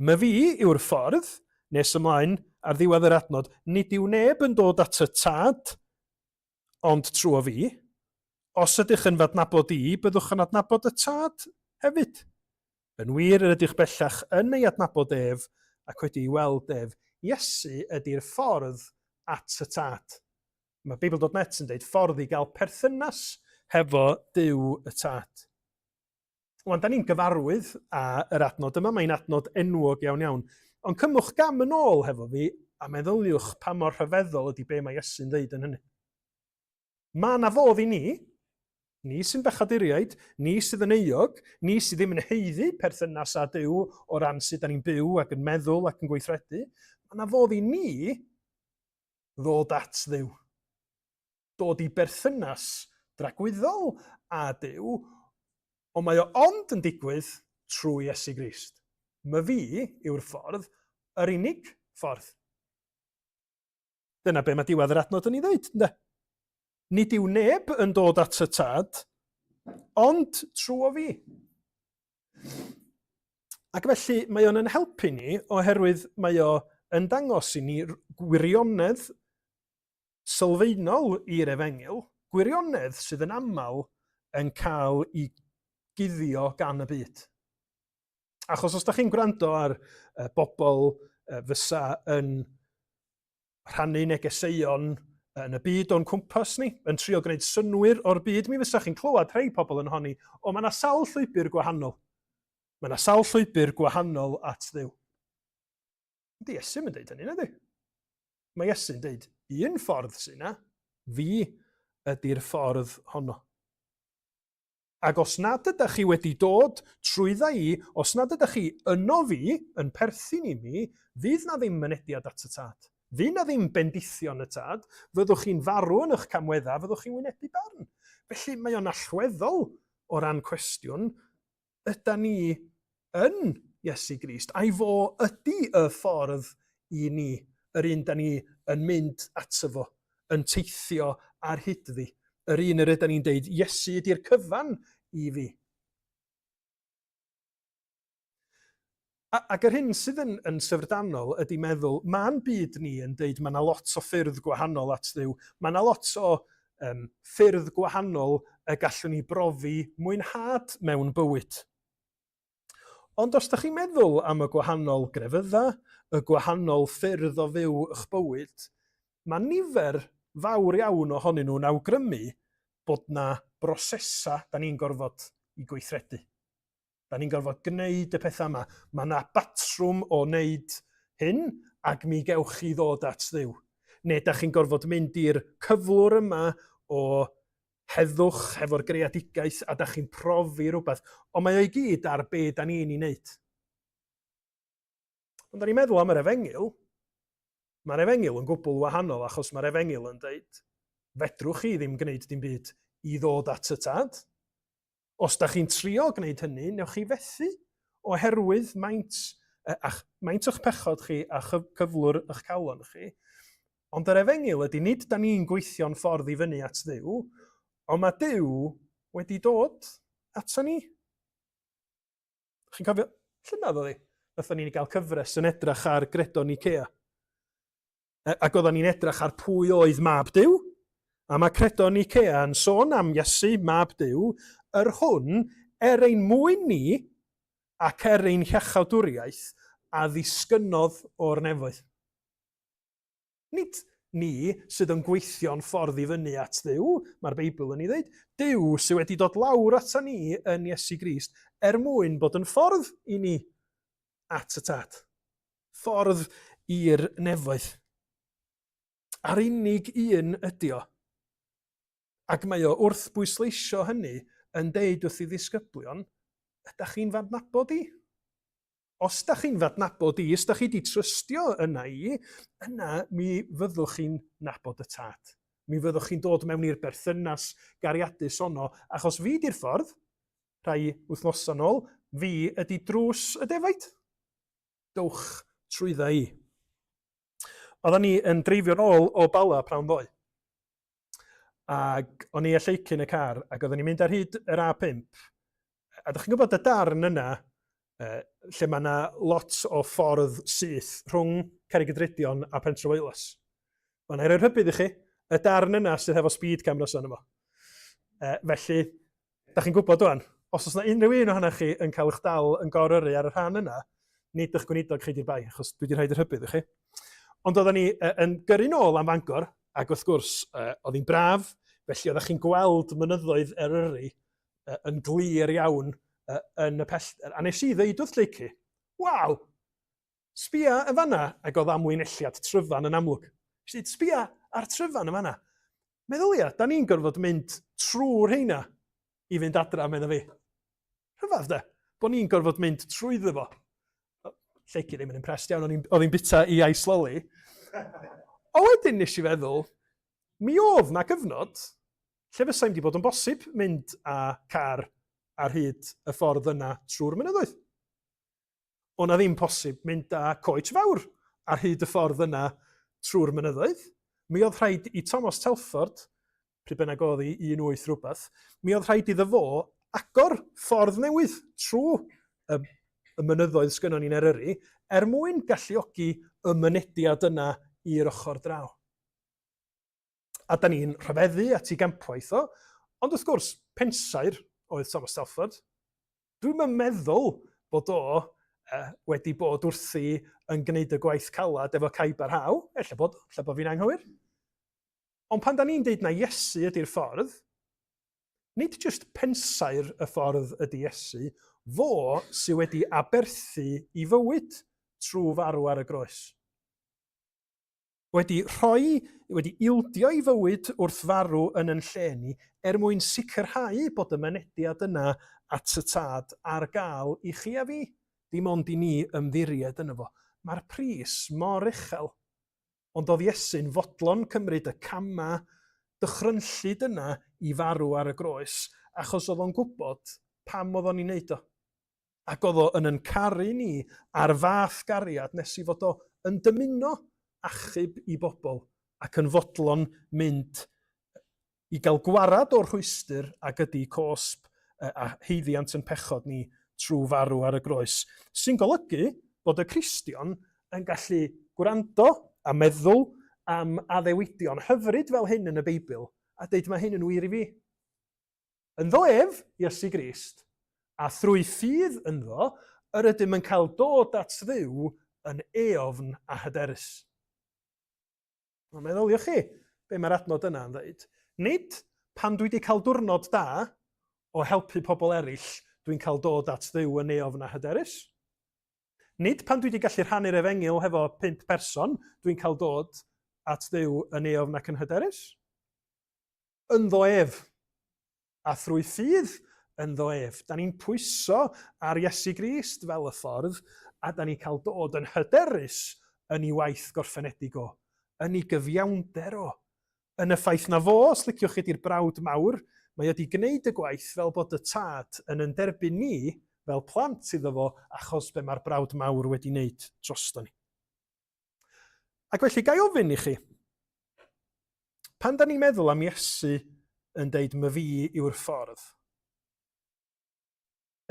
Mae fi yw'r ffordd, nes ymlaen ar ddiwedd yr adnod, nid yw neb yn dod at y tad, ond trwy o fi. Os ydych yn fadnabod i, byddwch yn adnabod y tad hefyd. Yn wir yr ydych bellach yn ei adnabod ef ac wedi ei weld ef. Iesu ydy'r ffordd at y tad. Mae Beibl.net yn dweud ffordd i gael perthynas hefo Duw y tad. Wan, da ni'n gyfarwydd â yr adnod yma, mae'n adnod enwog iawn iawn. Ond cymwch gam yn ôl hefo fi a meddyliwch pa mor rhyfeddol ydy be mae Iesu'n dweud yn hynny. Mae na fodd i ni sy'n bechaduriaid, ni sydd yn euog, ni sydd ddim yn heiddi perthynas â Duw o ran sydd da ni'n byw ac yn meddwl ac yn gweithredu, mae na fodd i ni ddod at Dduw. Dod i berthynas dragwyddol â Duw, ond mae o ond yn digwydd trwy Iesu Grist. Mae fi yw'r ffordd, yr unig ffordd. Dyna be mae diwedd yr adnod yn ei ddweud, ynddo? Nid yw neb yn dod at y tad, ond trwy o fi. Ac felly mae o'n yn helpu ni oherwydd mae o yn dangos i ni gwirionedd sylfaenol i'r Efengil, gwirionedd sydd yn aml yn cael ei guddio gan y byd. Achos os da chi'n gwrando ar bobl fysa yn rhannu negeseuon yn y byd o'n cwmpas ni, yn trio gwneud synwyr o'r byd, mi fysa chi'n clywed rhai pobl yn honni, o mae yna sawl llwybr gwahanol. Mae yna sawl llwybr gwahanol at Dduw. Ydy Iesu'n dweud hynny, nadi? Mae Iesu'n dweud, un ffordd sy'n na, fi ydy'r ffordd honno. Ac os nad ydych chi wedi dod trwydda i, os nad ydych chi yno fi, yn perthyn i mi, fydd na ddim mynediad at y tad. Fydd na ddim bendithion y tad, fyddwch chi'n farw yn eich camweddau, fyddwch chi'n wynebu barn. Felly mae o'n allweddol o ran cwestiwn, yda ni yn Iesu Grist, a'i fo ydy y ffordd i ni, yr un da ni yn mynd ato fo, yn teithio ar hyddi. Yr un yr ydyn ni'n deud, Iesu ydy'r cyfan i fi. Ac yr hyn sydd yn syfrdanol ydy meddwl, mae'n byd ni yn deud mae yna lot o ffyrdd gwahanol at Dduw. Mae yna lot o ffyrdd gwahanol y gallwn ni brofi mwynhad mewn bywyd. Ond os ydych chi'n meddwl am y gwahanol grefyddau, y gwahanol ffyrdd o fyw eich bywyd, mae nifer fawr iawn ohonyn nhw'n awgrymu bod na brosesa da ni'n gorfod i gweithredu. Da ni'n gorfod gwneud y pethau yma. Mae yna batrwm o wneud hyn ac mi gewch chi ddod at Dduw. Neu da chi'n gorfod mynd i'r cyflwr yma o heddwch hefo'r greadigaeth a da chi'n profi rhywbeth. Ond mae o'i gyd ar be da ni'n ei wneud. Ond da ni'n meddwl am yr Efengil, mae'r Efengil yn gwbl wahanol achos mae'r Efengil yn dweud, fedrwch chi ddim gwneud dim byd i ddod at y tad. Os da chi'n trio gwneud hynny, newch chi fethu oherwydd maint eich pechod chi a cyflwr eich calon chi. Ond yr Efengil ydy nid da ni'n gweithio'n ffordd i fyny at Dduw, ond mae Duw wedi dod ato ni. Chi'n cofio, llynedd oedd hi? Nathon ni'n cael cyfres yn edrych ar Gredon Ikea. Ac oedden ni'n edrych ar pwy oedd Mab Duw. A mae Credon Ikea yn sôn am Iesu, Mab Duw, yr hwn ein mwyn ni ac ein hiachawdwriaeth a ddisgynnodd o'r nefoedd. Nid ni sydd yn gweithio'n ffordd i fyny at Dduw, mae'r Beibl yn ei ddweud, Duw sydd wedi dod lawr ato ni yn Iesu Grist mwyn bod yn ffordd i ni at y tad. Ffordd i'r nefoedd. A'r unig un ydi o. Ac mae o wrth bwysleisio hynny yn deud wrth i ddisgyblion, ydych chi'n fadnabod i? Os ydych chi'n fadnabod i, os ydych chi wedi trystio yna i, yna mi fyddwch chi'n nabod y tad. Mi fyddwch chi'n dod mewn i'r berthynas gariadus ono, achos fi di'r ffordd, rhai wythnosau nôl, fi ydy drws y defaid. Dowch trwydda i. Oedden ni yn dreifio nôl o Bala prawn ddoe. Ac o'n i a lleicyn y car, ac oeddwn i'n mynd ar hyd yr A5. A ydych chi'n gwybod y darn yna, lle mae yna lot o ffordd syth rhwng Cerrig-y-Drudion a Pentre Weulas. Mae'n rhoi rhybudd i chi, y darn yna sydd hefo speed cameras yna fo. Felly, da chi'n gwybod dwi'n, os oes yna unrhyw un ohonoch chi yn cael eich dal yn goryrru ar y rhan yna, nid ych gweinidog chi di'r bai, achos dwi wedi rhaid y rhybudd i chi. Ond oeddwn ni yn gyrru nôl am Fangor, ac wrth gwrs, oedd hi'n braf, felly oeddech chi'n gweld mynyddoedd Eryri yn glir iawn yn y pellter. A nes i ddeud wrth leici, waw, sbia y fanna, ac oedd amwynelliad tryfan yn amlwg. Sbia ar tryfan y fanna. Meddylia, da ni'n gorfod mynd trwy'r heina i fynd adra, medda fi. Rhyfedd de, bod ni'n gorfod mynd trwyddo fo. Lleici ddim yn impressed iawn, oedd hi'n bita i aisloli. O wedyn nes i feddwl, mi oedd na gyfnod lle fysa im wedi bod yn bosib mynd â car ar hyd y ffordd yna trwy'r mynyddoedd. Ond na ddim posib mynd â coech fawr ar hyd y ffordd yna trwy'r mynyddoedd. Mi oedd rhaid i Thomas Telford, pryd bynnag oedd i 18 rhywbeth, mi oedd rhaid iddo fo agor ffordd newydd trwy y mynyddoedd sgynnon ni'n Eryri, mwyn galluogi y mynediad yna i'r ochr draw. A da ni'n rhyfeddu at ei gampwaith o, ond wrth gwrs, pensaer oedd Thomas Telford. Dwi'n meddwl bod o wedi bod wrthi yn gwneud y gwaith calad efo caib ar haw, ella bod fi'n anghywir. Ond pan da ni'n deud na Iesu ydy'r ffordd, nid jyst pensaer y ffordd ydy Iesu, fo sydd wedi aberthu i fywyd trwy farw ar y groes. Wedi ildio i fywyd wrth farw yn lleni mwyn sicrhau bod y mynediad yna at y tad ar gael i chi a fi. Dim ond i ni ymddiried yna fo. Mae'r pris mor uchel. Ond oedd Iesu'n fodlon cymryd y cama dychrynllyd yna i farw ar y groes, achos oedd o'n gwybod pam oedd o'n i wneud o. Ac oedd o yn caru ni ar fath gariad nes i fod o yn dymuno achub i bobl ac yn fodlon mynd i gael gwarad o'r rhwystyr ac ydy cosb a heiddiant yn pechod ni trwy farw ar y groes, sy'n golygu bod y Cristion yn gallu gwrando a meddwl am addewidion hyfryd fel hyn yn y Beibl a deud mae hyn yn wir i fi. Ynddo ef, Iesu Grist, a thrwy ffydd ynddo, yr ydym yn cael dod at Dduw yn eofn a hyderus. Meddyliwch chi, be mae'r adnod yna yn dweud? Nid pan dwi wedi cael diwrnod da o helpu pobl eraill, dwi'n cael dod at Dduw yn eofn a hyderus. Nid pan dwi wedi gallu rhannu'r efengil hefo 5 person, dwi'n cael dod at Dduw yn eofn ac yn hyderus. Ynddo ef, a thrwy ffydd ynddo ef. Da ni'n pwyso ar Iesu Grist fel y ffordd, a da ni'n cael dod yn hyderus yn ei waith gorffenedig o, yn ei gyfiawnder o, yn y ffaith na fo, os liciwch chi di'r brawd mawr, mae wedi gwneud y gwaith fel bod y tad yn derbyn ni fel plant iddo fo achos be mae'r brawd mawr wedi wneud drosto ni. Ac felly gai ofyn i chi, pan da ni'n meddwl am Iesu yn deud my fi yw'r ffordd,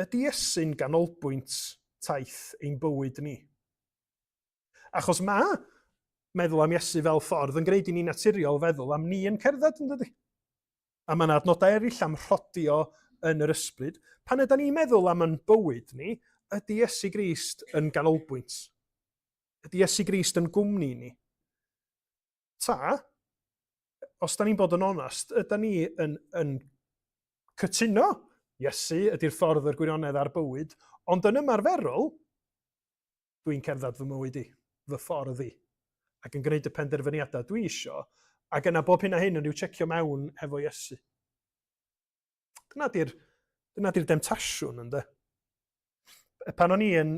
ydy Iesu'n ganolbwynt taith ein bywyd ni? Achos meddwl am Iesu fel ffordd yn gwneud i ni naturiol feddwl am ni yn cerdded, yn dydi? A mae yna adnodau eraill am rhodio yn yr ysbryd. Pan ydym ni'n meddwl am yn bywyd ni, ydy Iesu Grist yn ganolbwynt? Ydy Iesu Grist yn gwmni ni? Ta, os da ni'n bod yn onast, ydym ni yn cytuno Iesu ydy'r ffordd yr gwirionedd ar bywyd, ond yn ymarferol, dwi'n cerdded fy mywyd i, fy ffordd i, ac yn gwneud y penderfyniadau dwi isio, ac yna bob hyn a hyn yn rhyw checio mewn efo Iesu. Dyna di'r demtasiwn, ynddo. Pan o'n i yn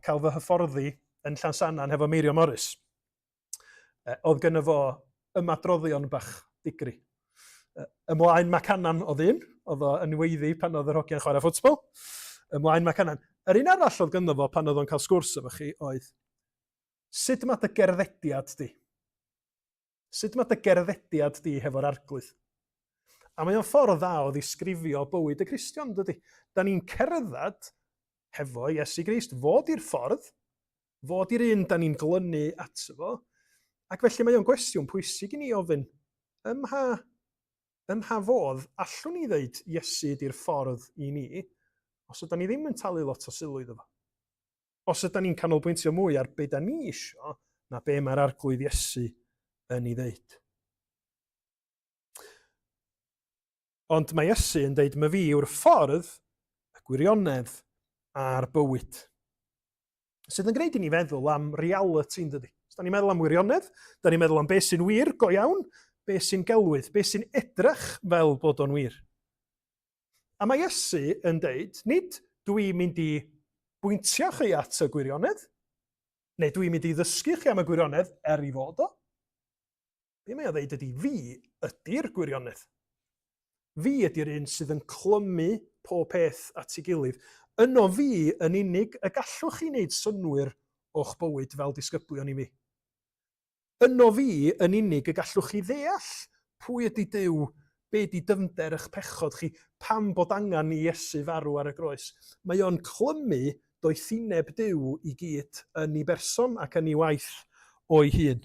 cael fy hyfforddi yn Llansannan hefo Meirio Morris, oedd gynno fo ymadroddion bach digri. Ymlaen Macanan oedd un, oedd o yn weiddi pan oedd yr hogiau'n chwarae ffwtbol. Ymlaen Macanan. Yr un arall oedd gynno fo pan oedd o'n cael sgwrs efo chi oedd, sut mae dy gerddediad di? Sut mae dy gerddediad di hefo'r arglwydd? A mae o'n ffordd dda o ddisgrifio bywyd y Cristion, dydy. Da ni'n cerdded hefo Iesu Grist, fod i'r ffordd, fod i'r un da ni'n glynu ato fo, ac felly mae o'n gwestiwn pwysig i ni ofyn, ym mha fodd allwn ni ddeud Iesu ydy'r ffordd i ni, os ydym ni ddim yn talu lot o sylw iddo fo. Os ydym ni'n canolbwyntio mwy ar be da ni isio, na be mae'r arglwydd Iesu yn ei ddeud. Ond mae Iesu yn deud, mae fi yw'r ffordd, y gwirionedd a'r bywyd. Sydd yn gwneud i ni feddwl am reality, dydy. Os da ni'n meddwl am wirionedd, da ni'n meddwl am beth sy'n wir, go iawn, beth sy'n gelwydd, beth sy'n edrych fel bod o'n wir. A mae Iesu yn deud, nid dwi'n mynd i bwyntio chi at y gwirionedd, neu dwi'n mynd i ddysgu chi am y gwirionedd i fod o. Be mae o ddeud ydy, fi ydy'r gwirionedd. Fi ydy'r un sydd yn clymu pob peth at ei gilydd. Yno fi yn unig y gallwch chi wneud synwyr o'ch bywyd fel disgyblion i fi. Yno fi yn unig y gallwch chi ddeall pwy ydy Duw, be ydy dyfnder eich pechod chi, pam bod angen i Iesu farw ar y groes. Mae o'n clymu doethineb Duw i gyd yn ei berson ac yn ei waith o'i hun.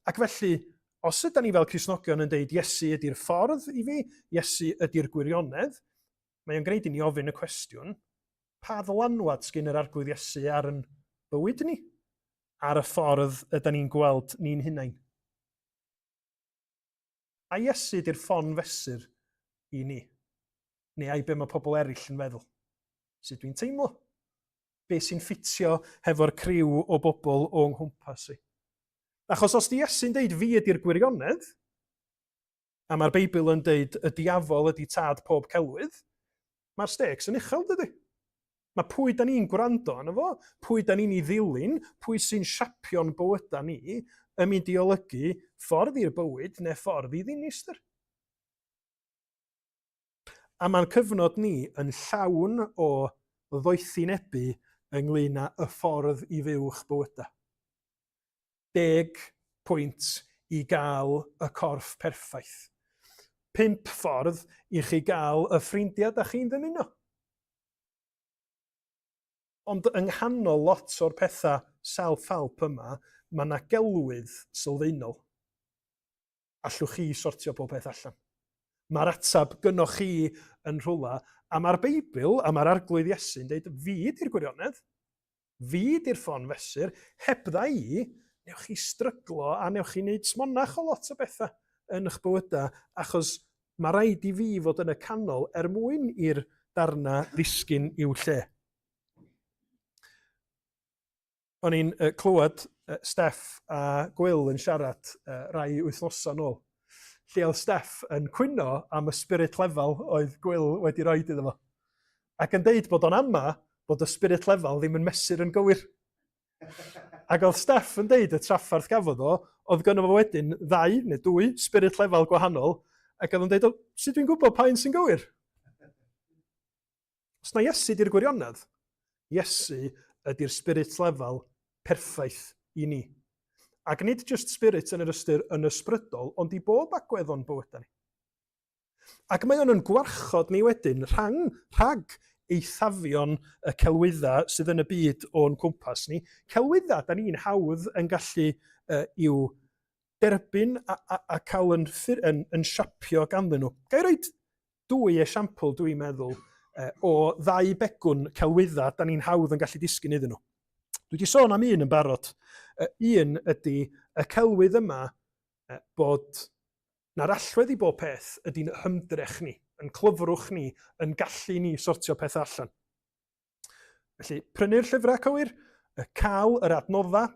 Ac felly, os ydym ni fel Cristnogion yn deud Iesu ydy'r ffordd i fi, Iesu ydy'r gwirionedd, mae o'n gwneud i ni ofyn y cwestiwn, pa ddylanwad sgyn yr arglwydd Iesu ar yn bywyd ni, ar y ffordd ydym ni'n gweld ni'n hunain. A Iesu ydy'r ffon fesur i ni, neu ai be mae pobl eraill yn feddwl. Sut dwi'n teimlo? Be sy'n ffitio hefo'r criw o bobl o'n nghwmpas i? Achos os di Iesu'n deud fi ydy'r gwirionedd, a mae'r Beibl yn deud y diafol ydy tad pob celwydd, mae'r stecs yn uchel, dydy. Mae pwy da ni'n gwrando arno fo, pwy da ni'n ei ddilyn, pwy sy'n siapio'n bywyda ni, yn mynd i olygu ffordd i'r bywyd neu ffordd i ddinistr. A mae'r cyfnod ni yn llawn o ddoethinebu ynglyn â y ffordd i fyw'ch bywyda. 10 pwynt i gael y corff perffaith. 5 ffordd i chi gael y ffrindiau da chi'n dymuno. Ond yng nghanol lot o'r pethau self-help yma, mae yna gelwydd sylfaenol. Allwch chi sortio pob peth allan. Mae'r atab gynnoch chi yn rhywle, a mae'r Beibl a mae'r arglwydd Iesu'n deud, fi ydy'r gwirionedd, fi ydy'r ffon fesur, hebdda i, newch chi stryglo a newch chi wneud smonach o lot o bethau yn eich bywyda, achos mae rhaid i fi fod yn y canol mwyn i'r darna ddisgyn i'w lle. O'n i'n clywed Steff a Gwyl yn siarad rai wythnosau nôl. Lle oedd Steff yn cwyno am y spirit lefel oedd Gwyl wedi rhoi iddo fo. Ac yn deud bod o'n ama bod y spirit lefel ddim yn mesur yn gywir. Ac oedd Steff yn deud y traffarth gafodd o, oedd gynno fo wedyn 2 neu 2 spirit lefel gwahanol, ac oedd yn deud, sut dwi'n gwybod pa un sy'n gywir? Os na Iesu ydy'r gwirionedd, Iesu ydy'r spirit lefel perffaith i ni. Ac nid just spirit yn yr ystyr yn ysbrydol, ond i bob agwedd o'n bywydau ni. Ac mae o'n gwarchod ni wedyn rhag eithafion y celwyddau sydd yn y byd o'n cwmpas ni. Celwyddau, da ni'n hawdd yn gallu i'w derbyn a cael yn siapio ganddyn nhw. Gai roed 2 esiampl dwi'n meddwl o 2 begwn celwyddau da ni'n hawdd yn gallu disgyn iddyn nhw. Dwi wedi sôn am un yn barod. Un ydy y celwydd yma bod na'r allwedd i bob peth ydy'n hymdrech ni, yn clyfrwch ni, yn gallu ni sortio peth allan. Felly, prynu'r llyfrau cywir, cael yr adnoddau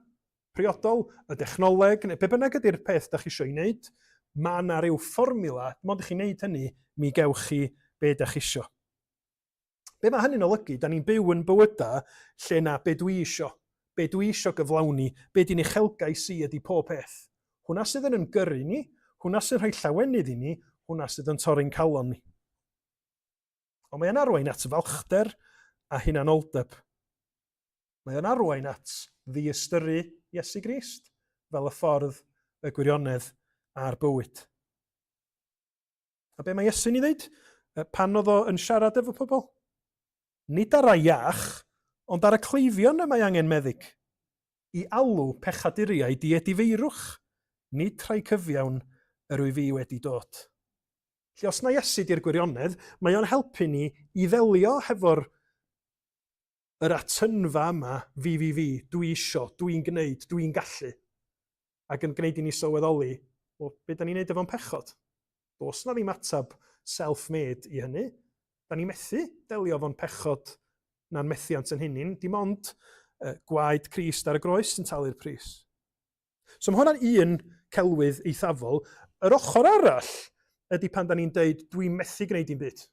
priodol, y dechnoleg, neu be bynnag ydy'r peth da chi eisiau ei wneud, mae yna ryw fformula, mod i chi wneud hynny, mi gewch chi be da chi eisiau. Be mae hynny'n olygu? Da ni'n byw yn bywyda lle na be dwi eisiau, be dwi eisiau gyflawni, be di'n uchelgais i ydy pob peth. Hwna sydd yn gyrru ni, hwna sy'n rhoi llawenydd i ni, hwna sydd yn torri'n calon ni. Ond mae yna arwain at falchder a hunanoldeb. Mae yna arwain at ddiystyru Iesu Grist fel y ffordd, y gwirionedd a'r bywyd. A be mae Iesu'n ei ddweud? Pan oedd o yn siarad efo pobl? Nid ar y iach, ond ar y cleifion y mae angen meddyg. I alw pechaduriau diedifeirwch, nid rhai cyfiawn yr wyf fi wedi dod. Lle os na Iesu di'r gwirionedd, mae o'n helpu ni i ddelio hefo'r atynfa yma, fi, dwi isio, dwi'n gwneud, dwi'n gallu, ac yn gwneud i ni sylweddoli, o, be da ni'n neud efo'n pechod? Does na ddim atab self-made i hynny. Da ni methu delio efo'n pechod na'n methiant yn hynny'n, dim ond gwaed Crist ar y groes yn talu'r pris. So mae hwnna'n un celwydd eithafol. Yr ochr arall ydy pan da ni'n deud, dwi'n methu gwneud dim byd.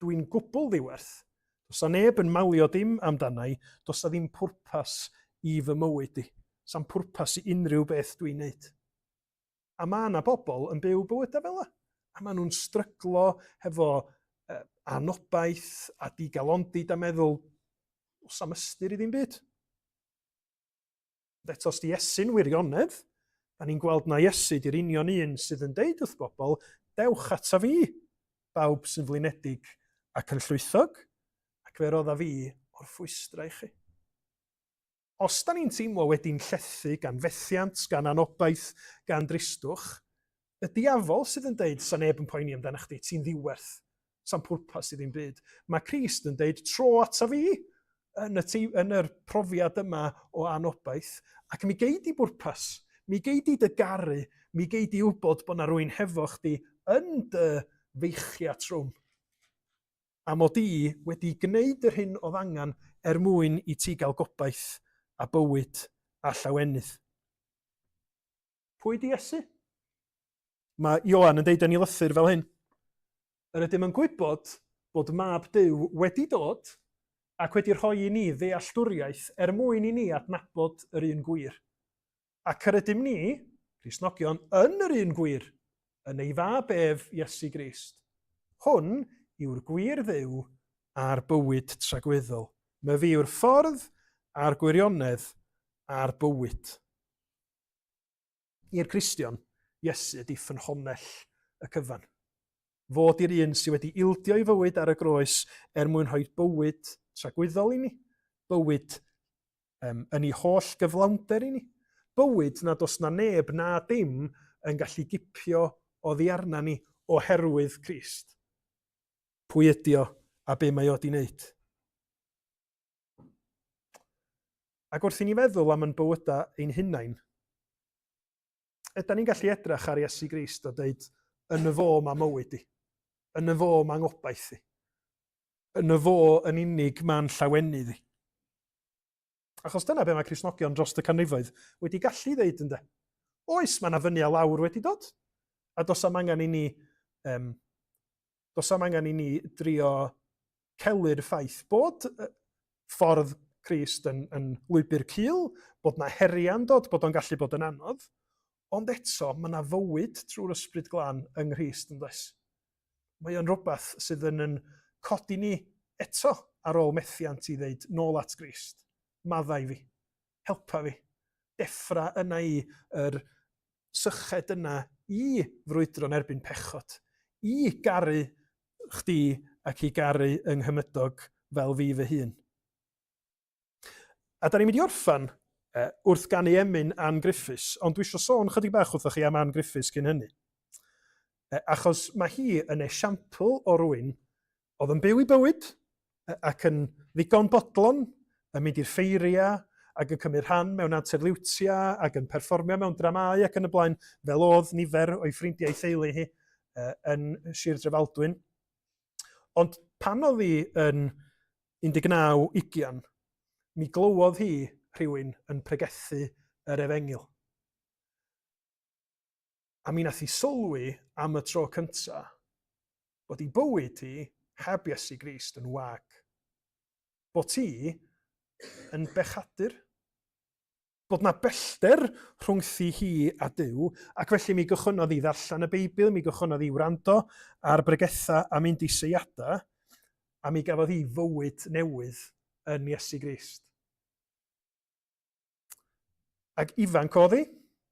Dwi'n gwbl ddiwerth. Does na neb yn malio dim amdanau, does na ddim pwrpas i fy mywyd i. Sa'n pwrpas i unrhyw beth dwi'n neud. A mae yna bobl yn byw bywydau fel yna. A maen nhw'n stryglo hefo anobaith a digalondid a meddwl, oes am ystyr i ddim byd. Eto, os di Iesu'n wirionedd, da ni'n gweld na Iesu di'r union un sydd yn deud wrth bobl, dewch ata fi, bawb sy'n flinedig ac yn llwythog, ac fe rodda fi o'r ffwystra i chi. Os da ni'n teimlo wedi'n llethu gan fethiant, gan anobaith, gan dristwch, y diafol sydd yn deud, sa neb yn poeni amdano chdi, ti'n ddiwerth, sa'n pwrpas i ddim byd. Mae Crist yn deud, tro ata fi yn yr profiad yma o anobaith, ac mi gei di bwrpas, mi gei di dy garu, mi gei di wybod bod na rwy'n hefo chdi yn dy feichia trwm. A mod i wedi gwneud yr hyn oedd angen mwyn i ti gael gobaith a bywyd a llawenydd. Pwy di Iesu? Mae Ioan yn deud yn ei lythyr fel hyn. Yr ydym yn gwybod bod mab Duw wedi dod ac wedi rhoi i ni ddealltwriaeth mwyn i ni adnabod yr un gwir. Ac yr ydym ni, Cristnogion, yn yr un gwir, yn ei fab ef Iesu Grist. Hwn yw'r gwir dduw a'r bywyd tragweddol. Mae fi yw'r ffordd a'r gwirionedd a'r bywyd. I'r Cristion, Iesu ydi ffynhonnell y cyfan. Fod i'r un sydd wedi ildio i fywyd ar y groes mwyn rhoi bywyd tragweddol i ni, bywyd yn ei holl gyflawnder i ni, bywyd nad oes na neb na dim yn gallu gipio oddi arna ni oherwydd Crist. Pwy ydi o a be mae o di wneud? Ac wrth i ni feddwl am yn bywydau ein hunain, ydyn ni'n gallu edrych ar Iesu Grist a dweud, yn y fo mae mywyd i, yn y fo mae ngobaith i, yn y fo yn unig mae'n llawenydd i. Achos dyna be mae Cristnogion dros y canrifoedd wedi gallu ddeud ynde. Oes, mae yna fyny a lawr wedi dod, a dos am angen i ni drio celu'r ffaith bod ffordd Crist yn lwybr cul, bod na heria'n dod, bod o'n gallu bod yn anodd, ond eto mae yna fywyd trwy'r ysbryd glân yng Nghrist yn does. Mae o'n rhywbeth sydd yn codi ni eto ar ôl methiant i ddeud nôl at Grist. Maddau fi, helpa fi, deffra yna i yr syched yna i frwydro'n erbyn pechod, i garu chdi ac i garu yng nghymydog fel fi fy hun. A da ni'n mynd i orffan wrth ganu emyn Ann Griffiths, ond dwi eisiau sôn chydig bach wrthych chi am Ann Griffiths cyn hynny. Achos mae hi yn esiampl o rywun oedd yn byw i bywyd ac yn ddigon bodlon, yn mynd i'r ffeiria ac yn cymryd rhan mewn anterliwtia ac yn perfformio mewn dramau ac yn y blaen fel oedd nifer o'i ffrindiau theulu hi yn Sir Drefaldwyn. Ond pan oedd hi yn 19-20, mi glywodd hi rhywun yn pregethu yr Efengil. A mi nath hi sylwi am y tro cyntaf bod ei bywyd hi heb Iesu Grist yn wag. Bod hi yn bechadur. Bod na bellter rhwngthi hi a Duw, ac felly mi gychwynnodd hi ddarllen y Beibl, mi gychwynnodd hi wrando ar bregethau a mynd i seiada, a mi gafodd hi fywyd newydd yn Iesu Grist. Ac ifanc oedd hi,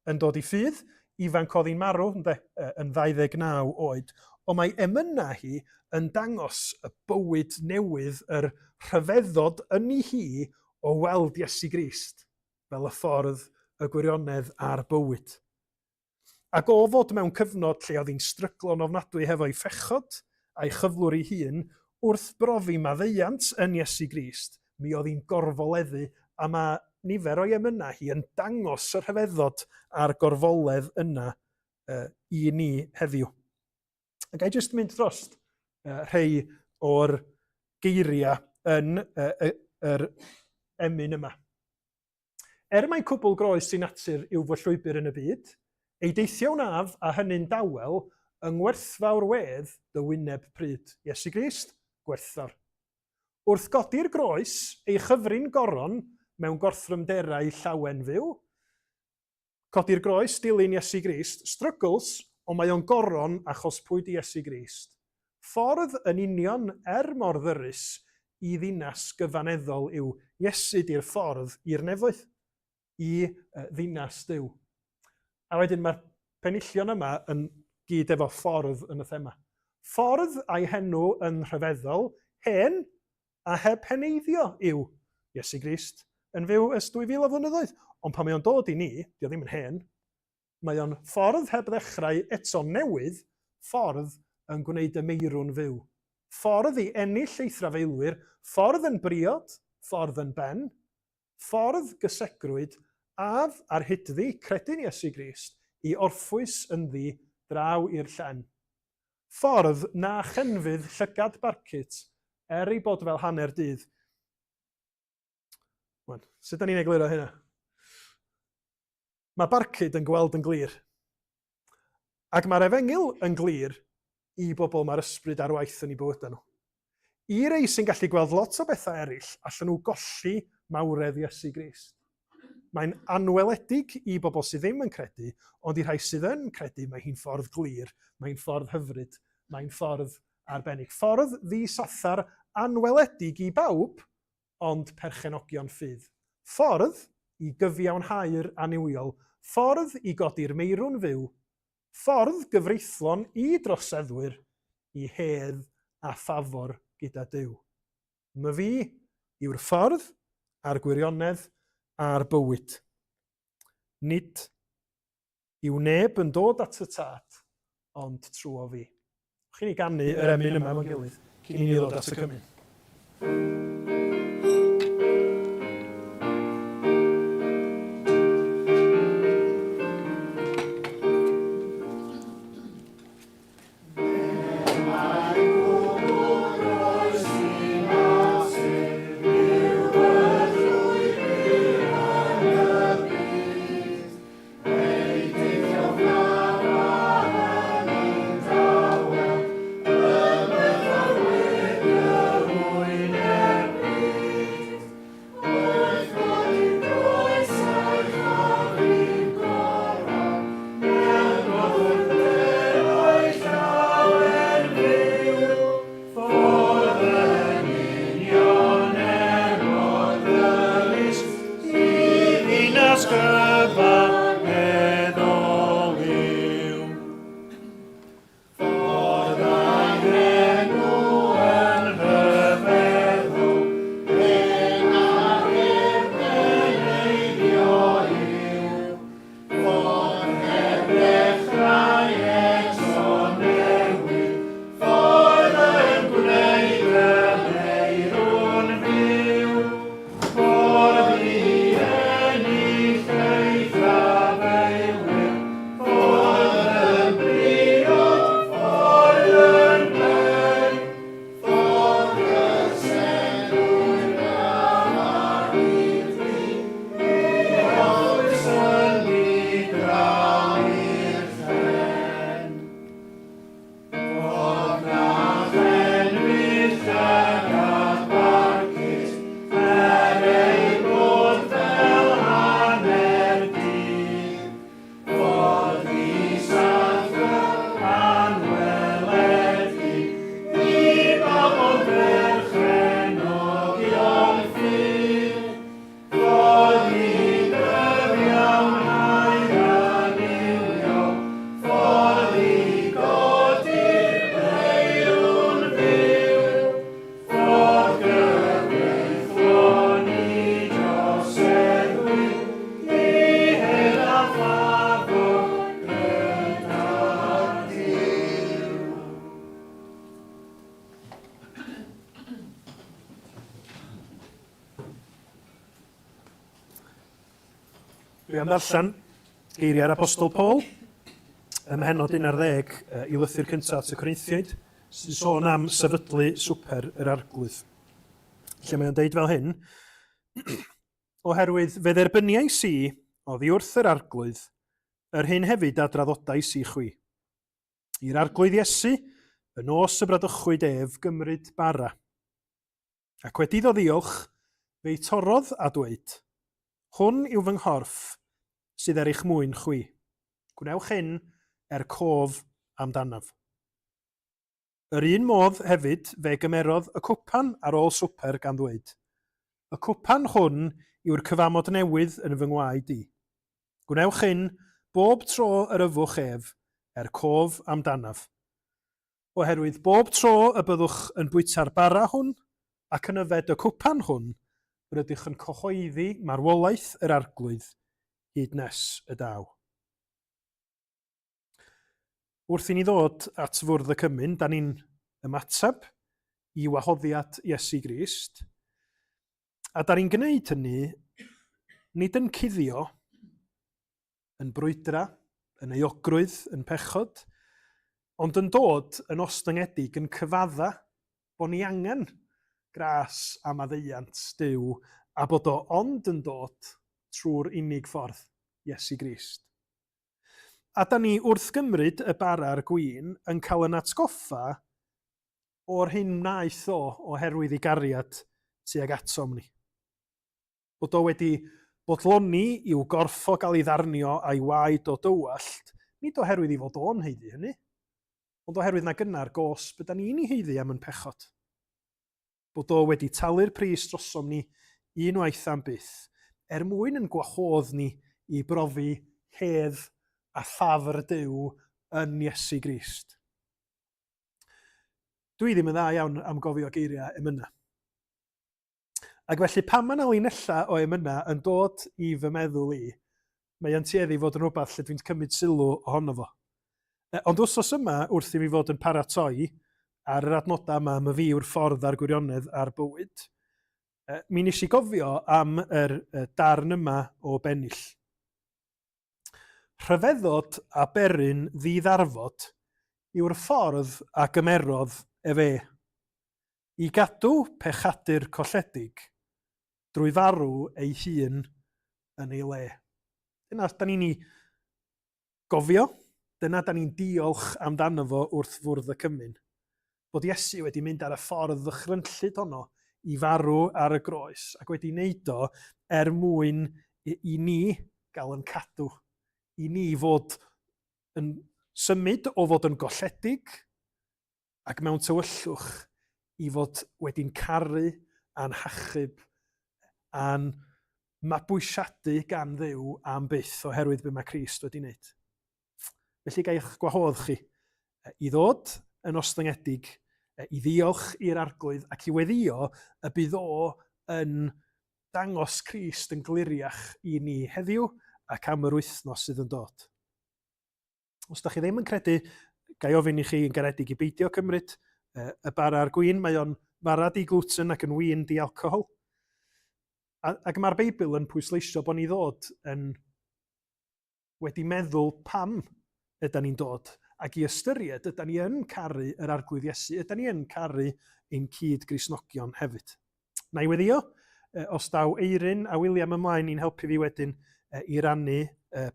yn dod i ffydd, ifanc oedd hi'n marw, yn 29 oed, ond mae emyna hi yn dangos y bywyd newydd, yr rhyfeddod yn ei hi o weld Iesu Grist fel y ffordd, y gwirionedd a'r bywyd. Ac o fod mewn cyfnod lle oedd hi'n stryglo'n ofnadwy hefo'i phechod a'i chyflwr ei hun, wrth brofi maddeuant yn Iesu Grist, mi oedd hi'n gorfoleddu, a mae nifer o'i emyna hi yn dangos y rhyfeddod a'r gorfoledd yna i ni heddiw. Ac ai jyst mynd dros rhai o'r geiriau yn yr emyn yma. Mae'n cwbl groes i natur yw fy llwybr yn y byd, ei deithio'n af a hynny'n dawel yng ngwerthfawr wedd dy wyneb pryd. Iesu Grist, gwerthfawr. Wrth godi'r groes, ei chyfrin goron mewn gorthrymderau llawen fyw. Codi'r groes, dilyn Iesu Grist, strygls, ond mae o'n goron achos pwyd Iesu Grist. Ffordd yn union mor ddyrus i ddinas gyfaneddol yw Iesu di'r ffordd i'r nefoedd, i ddinas Duw. A wedyn mae'r penillion yma yn gyd efo ffordd yn y thema. Ffordd a'i henw yn rhyfeddol, hen a heb heneiddio yw Iesu Grist yn fyw ys 2000 o flynyddoedd. Ond pan mae o'n dod i ni, dio ddim yn hen, mae o'n ffordd heb ddechrau eto newydd, ffordd yn gwneud y meirwn fyw. Ffordd i ennill eithafeilwyr, ffordd yn briod, ffordd yn ben, ffordd gysegrwyd, af ar hyddi credu'n Iesu Grist i orffwys ynddi draw i'r llen. Ffordd na chenfydd llygad barcit ei bod fel hanner dydd. Sut da ni'n egluro hynna? Mae barcud yn gweld yn glir. Ac mae'r efengil yn glir i bobl mae'r ysbryd ar waith yn ei bywydau nhw. I rei sy'n gallu gweld lot o bethau eraill, allan nhw golli mawredd Iesu Grist. Mae'n anweledig i bobl sydd ddim yn credu, ond i rhai sydd yn credu mae hi'n ffordd glir, mae'n ffordd hyfryd, mae'n ffordd arbennig. Ffordd ddisathar anweledig i bawb, ond perchenogion ffydd. Ffordd i gyfiawnhau'r aniwiol, ffordd i godi'r meirwn fyw, ffordd gyfreithlon i droseddwyr, i hedd a ffafor gyda Duw. My fi yw'r ffordd a'r gwirionedd a'r bywyd. Nid yw neb yn dod at y tad, ond trwy o fi. Chi'n ei ganu yr emyn yma mewn gilydd, cyn i ni ddod at y cymyn. Ffordd i ennill eithaf Dwi am ddarllen geiriau'r Apostol Paul, ym Mhenod 11 i lythyr cyntaf at y Corinthiaid, sy'n sôn am sefydlu swper yr arglwydd. Lle mae'n deud fel hyn, oherwydd fe dderbyniais i oddi wrth yr arglwydd, yr hyn hefyd a draddodais i chwi. I'r arglwydd Iesu, y nos y bradychwyd ef gymryd bara. Ac wedi ddoddiolch, fe'i torodd a dweud, hwn yw fy nghorff sydd er eich mwyn chwi. Gwnewch hyn cof amdanaf. Yr un modd hefyd fe gymerodd y cwpan ar ôl swper gan ddweud, y cwpan hwn yw'r cyfamod newydd yn fy ngwaed i. Gwnewch hyn bob tro yr yfwch ef cof amdanaf. Oherwydd bob tro y byddwch yn bwyta'r bara hwn ac yn yfed y cwpan hwn, rydych yn cyhoeddi marwolaeth yr arglwydd hyd nes y daw. Wrth i ni ddod at fwrdd y cymyn, da ni'n ymatab i wahoddiad Iesu Grist, a da ni'n gwneud hynny nid yn cuddio, yn brwydra, yn euogrwydd, yn pechod, ond yn dod yn ostyngedig yn cyfadda bod ni angen gras a maddeuant Duw a bod o ond yn dod trwy'r unig ffordd Iesu Grist. A da ni wrth gymryd y bara'r gwin yn cael yn atgoffa o'r hyn wnaeth oherwydd ei gariad tuag atom ni. Bod o wedi bodloni i'w gorff o gael ei ddarnio a'i waed o dywallt, nid oherwydd i fod o'n heiddi hynny, ond oherwydd na gynnar gos bydda ni'n ei heiddi am yn pechod. Bod o wedi talu'r pris drosom ni unwaith am byth, mwyn yn gwahodd ni i brofi hedd a ffafr Duw yn Iesu Grist. Dwi ddim yn dda iawn am gofio geiriau emyna. Ac felly pan mae yna linella o emyna yn dod i fy meddwl i, mae yn tueddu fod yn rhywbeth lle dwi'n cymryd sylw ohono fo. Ond wsos yma, wrth i mi fod yn paratoi ar yr adnodau yma, my fi yw'r ffordd a'r gwirionedd a'r bywyd, mi nes i gofio am yr darn yma o bennill. Rhyfeddod a beryn ddiddarfod yw'r ffordd a gymerodd efe. I gadw pechadur colledig drwy farw ei hun yn ei le. Dyna da ni'n ei gofio, dyna da ni'n diolch amdano fo wrth fwrdd y cymyn. Bod Iesu wedi mynd ar y ffordd ddychrynllyd honno i farw ar y groes ac wedi wneud o mwyn i ni gael yn cadw. I ni fod yn symud o fod yn golledig ac mewn tywyllwch i fod wedi'n caru a'n hachub a'n mabwysiadu gan Dduw am byth oherwydd be mae Crist wedi wneud. Felly gael eich gwahodd chi i ddod yn ostyngedig, i ddiolch i'r arglwydd ac i weddio y bydd o yn dangos Crist yn gliriach i ni heddiw ac am yr wythnos sydd yn dod. Os da chi ddim yn credu, gai ofyn i chi yn garedig i beidio cymryd y bara'r gwin, mae o'n fara di gluten ac yn win di alcohol. Ac mae'r Beibl yn pwysleisio bod ni ddod yn wedi meddwl pam ydyn ni'n dod ac i ystyried ydyn ni yn caru yr arglwydd Iesu, ydyn ni yn caru ein cyd Gristnogion hefyd. Na i weddio, os daw Eirin a William ymlaen i'n helpu fi wedyn i rannu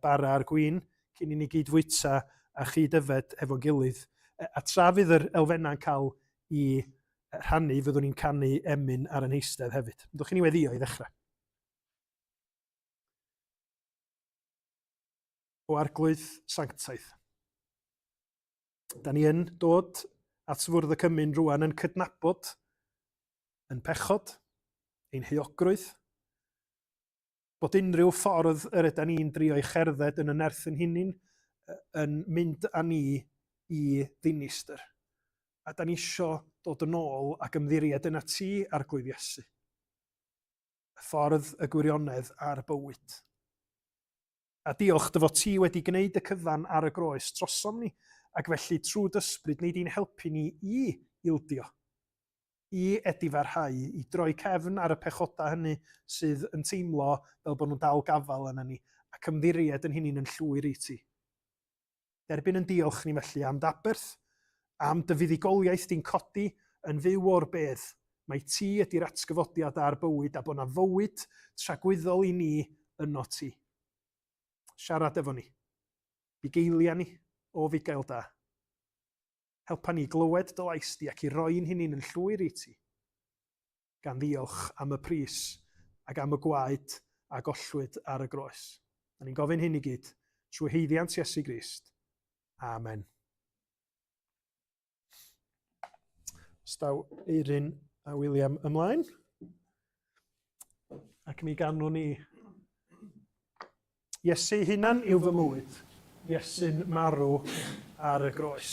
bara'r gwin cyn i ni gydfwyta a chyd-yfed efo'n gilydd. A tra fydd yr elfennau'n cael i rhannu, fyddwn ni'n canu emyn ar yn eistedd hefyd. Dwch chi ni weddio i ddechrau. O arglwydd sanctaidd. Da ni yn dod at fwrdd y cymyn rwan yn cydnabod, yn pechod, ein heogrwydd, bod unrhyw ffordd yr ydyn ni'n drio i cherdded yn y nerth yn hunin yn mynd â ni i ddinistr. A da ni isio dod yn ôl ac ymddiried yn ati arglwydd Iesu. Y ffordd, y gwirionedd a'r bywyd. A diolch dy fod ti wedi gwneud y cyfan ar y groes drosom ni, ac felly trwy dysbryd nid i'n helpu ni i ildio, i edifarhau, i droi cefn ar y pechodau hynny sydd yn teimlo fel bod nhw'n dal gafal yna ni, ac ymddiried yn hunin yn llwyr i ti. Derbyn yn diolch ni felly am daberth, am dy fuddigoliaeth di'n codi yn fyw o'r bedd. Mae ti ydy'r atgyfodiad a'r bywyd a bod yna fywyd tragwyddol i ni yno ti. Siarad efo ni. Bugeilia ni o fugail da. Helpa ni glywed dy lais di ac i roi'n hunin yn llwyr i ti. Gan ddiolch am y pris ac am y gwaed a gollwyd ar y groes. A ni'n gofyn hyn i gyd trwy haeddiant Iesu Grist. Amen. Staw Eirin a William ymlaen. Ac mi ganwn ni Iesu hunan yw fy mywyd. Iesu'n marw ar y groes.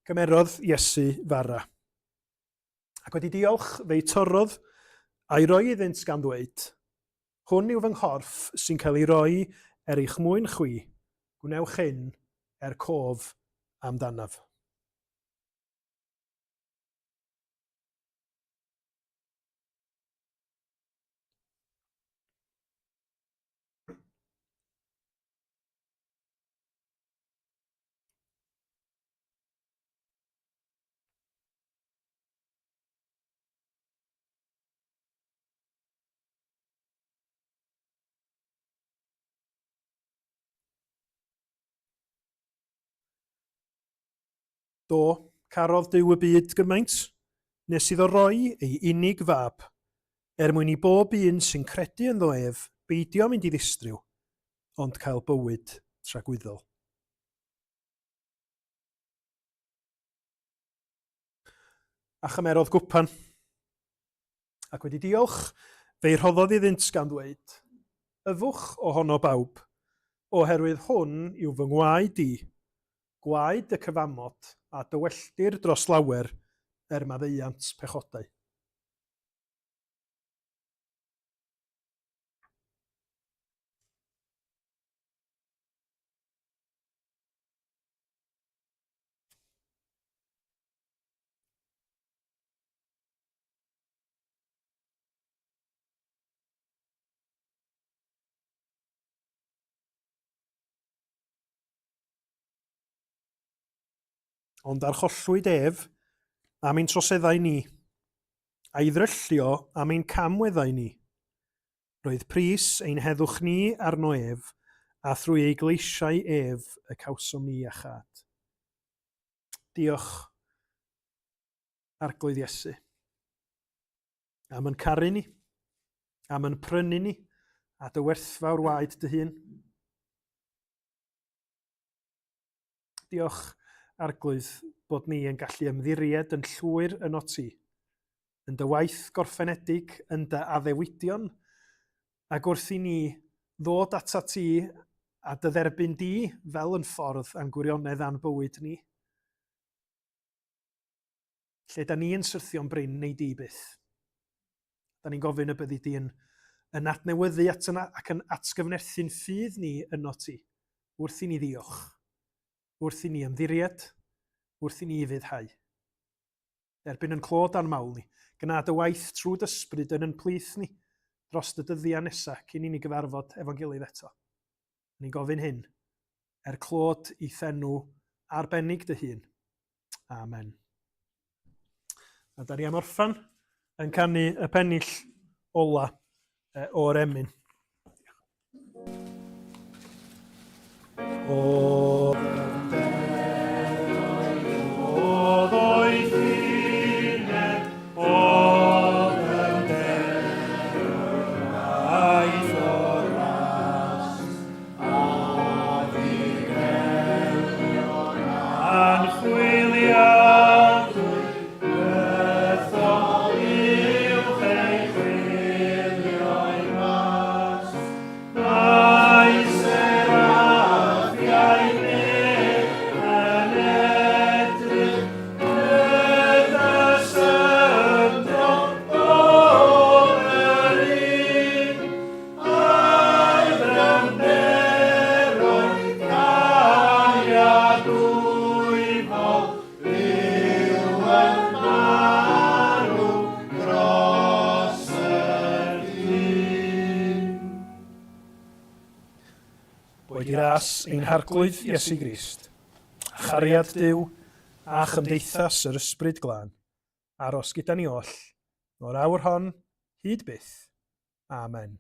Cymerodd Iesu fara. Ac wedi diolch fe'i torodd a'i roi iddynt gan ddweud, hwn yw fy nghorff sy'n cael ei roi eich mwyn chwi, gwnewch hyn cof amdanaf. Do, carodd Duw y byd gymaint, nes iddo roi ei unig fab, mwyn i bob un sy'n credu ynddo ef beidio mynd i ddistryw, ond cael bywyd tragwyddol. A chymerodd gwpan, ac wedi diolch, fe rhoddodd iddynt gan ddweud, yfwch ohono bawb, oherwydd hwn yw fy ngwaed i, gwaed y cyfamod a dywelldir dros lawer maddeuant pechodau. Ond archollwyd ef am ein troseddau ni, a'i ddryllio am ein camweddau ni. Roedd pris ein heddwch ni arno ef, a thrwy ei gleisiau ef y cawsom ni a chad. Diolch, Arglwydd Iesu, am yn caru ni, am yn prynu ni, a dy werthfawr waed dy hun. Diolch, Arglwydd, bod ni yn gallu ymddiried yn llwyr yn o ti, yn dy waith gorffenedig, yn dy addewidion, ac wrth i ni ddod ata ti a dy dderbyn di fel yn ffordd a'n gwirionedd a'n bywyd ni. Lle da ni yn syrthio'n bryn neu di byth. Da ni'n gofyn y byddi di yn adnewyddu ac yn atgyfnerthu'n ffydd ni yn o ti, wrth i ni ddiolch, wrth i ni ymddiried, wrth i ni fyddhau. Erbyn yn clod a'n mawl ni, gyna dy waith trwy dysbryd yn plith ni, dros dy dyddiau nesaf cyn i ni gyfarfod efo'n gilydd eto. Ni'n gofyn hyn, clod i thenw arbennig dy hun. Amen. A da ni am orffan yn canu y pennill ola o'r emyn. Boed i'r as ein harglwydd Iesu Grist, chariad Duw a chymdeithas yr Ysbryd Glân, aros gyda ni oll, o'r awr hon, hyd byth. Amen.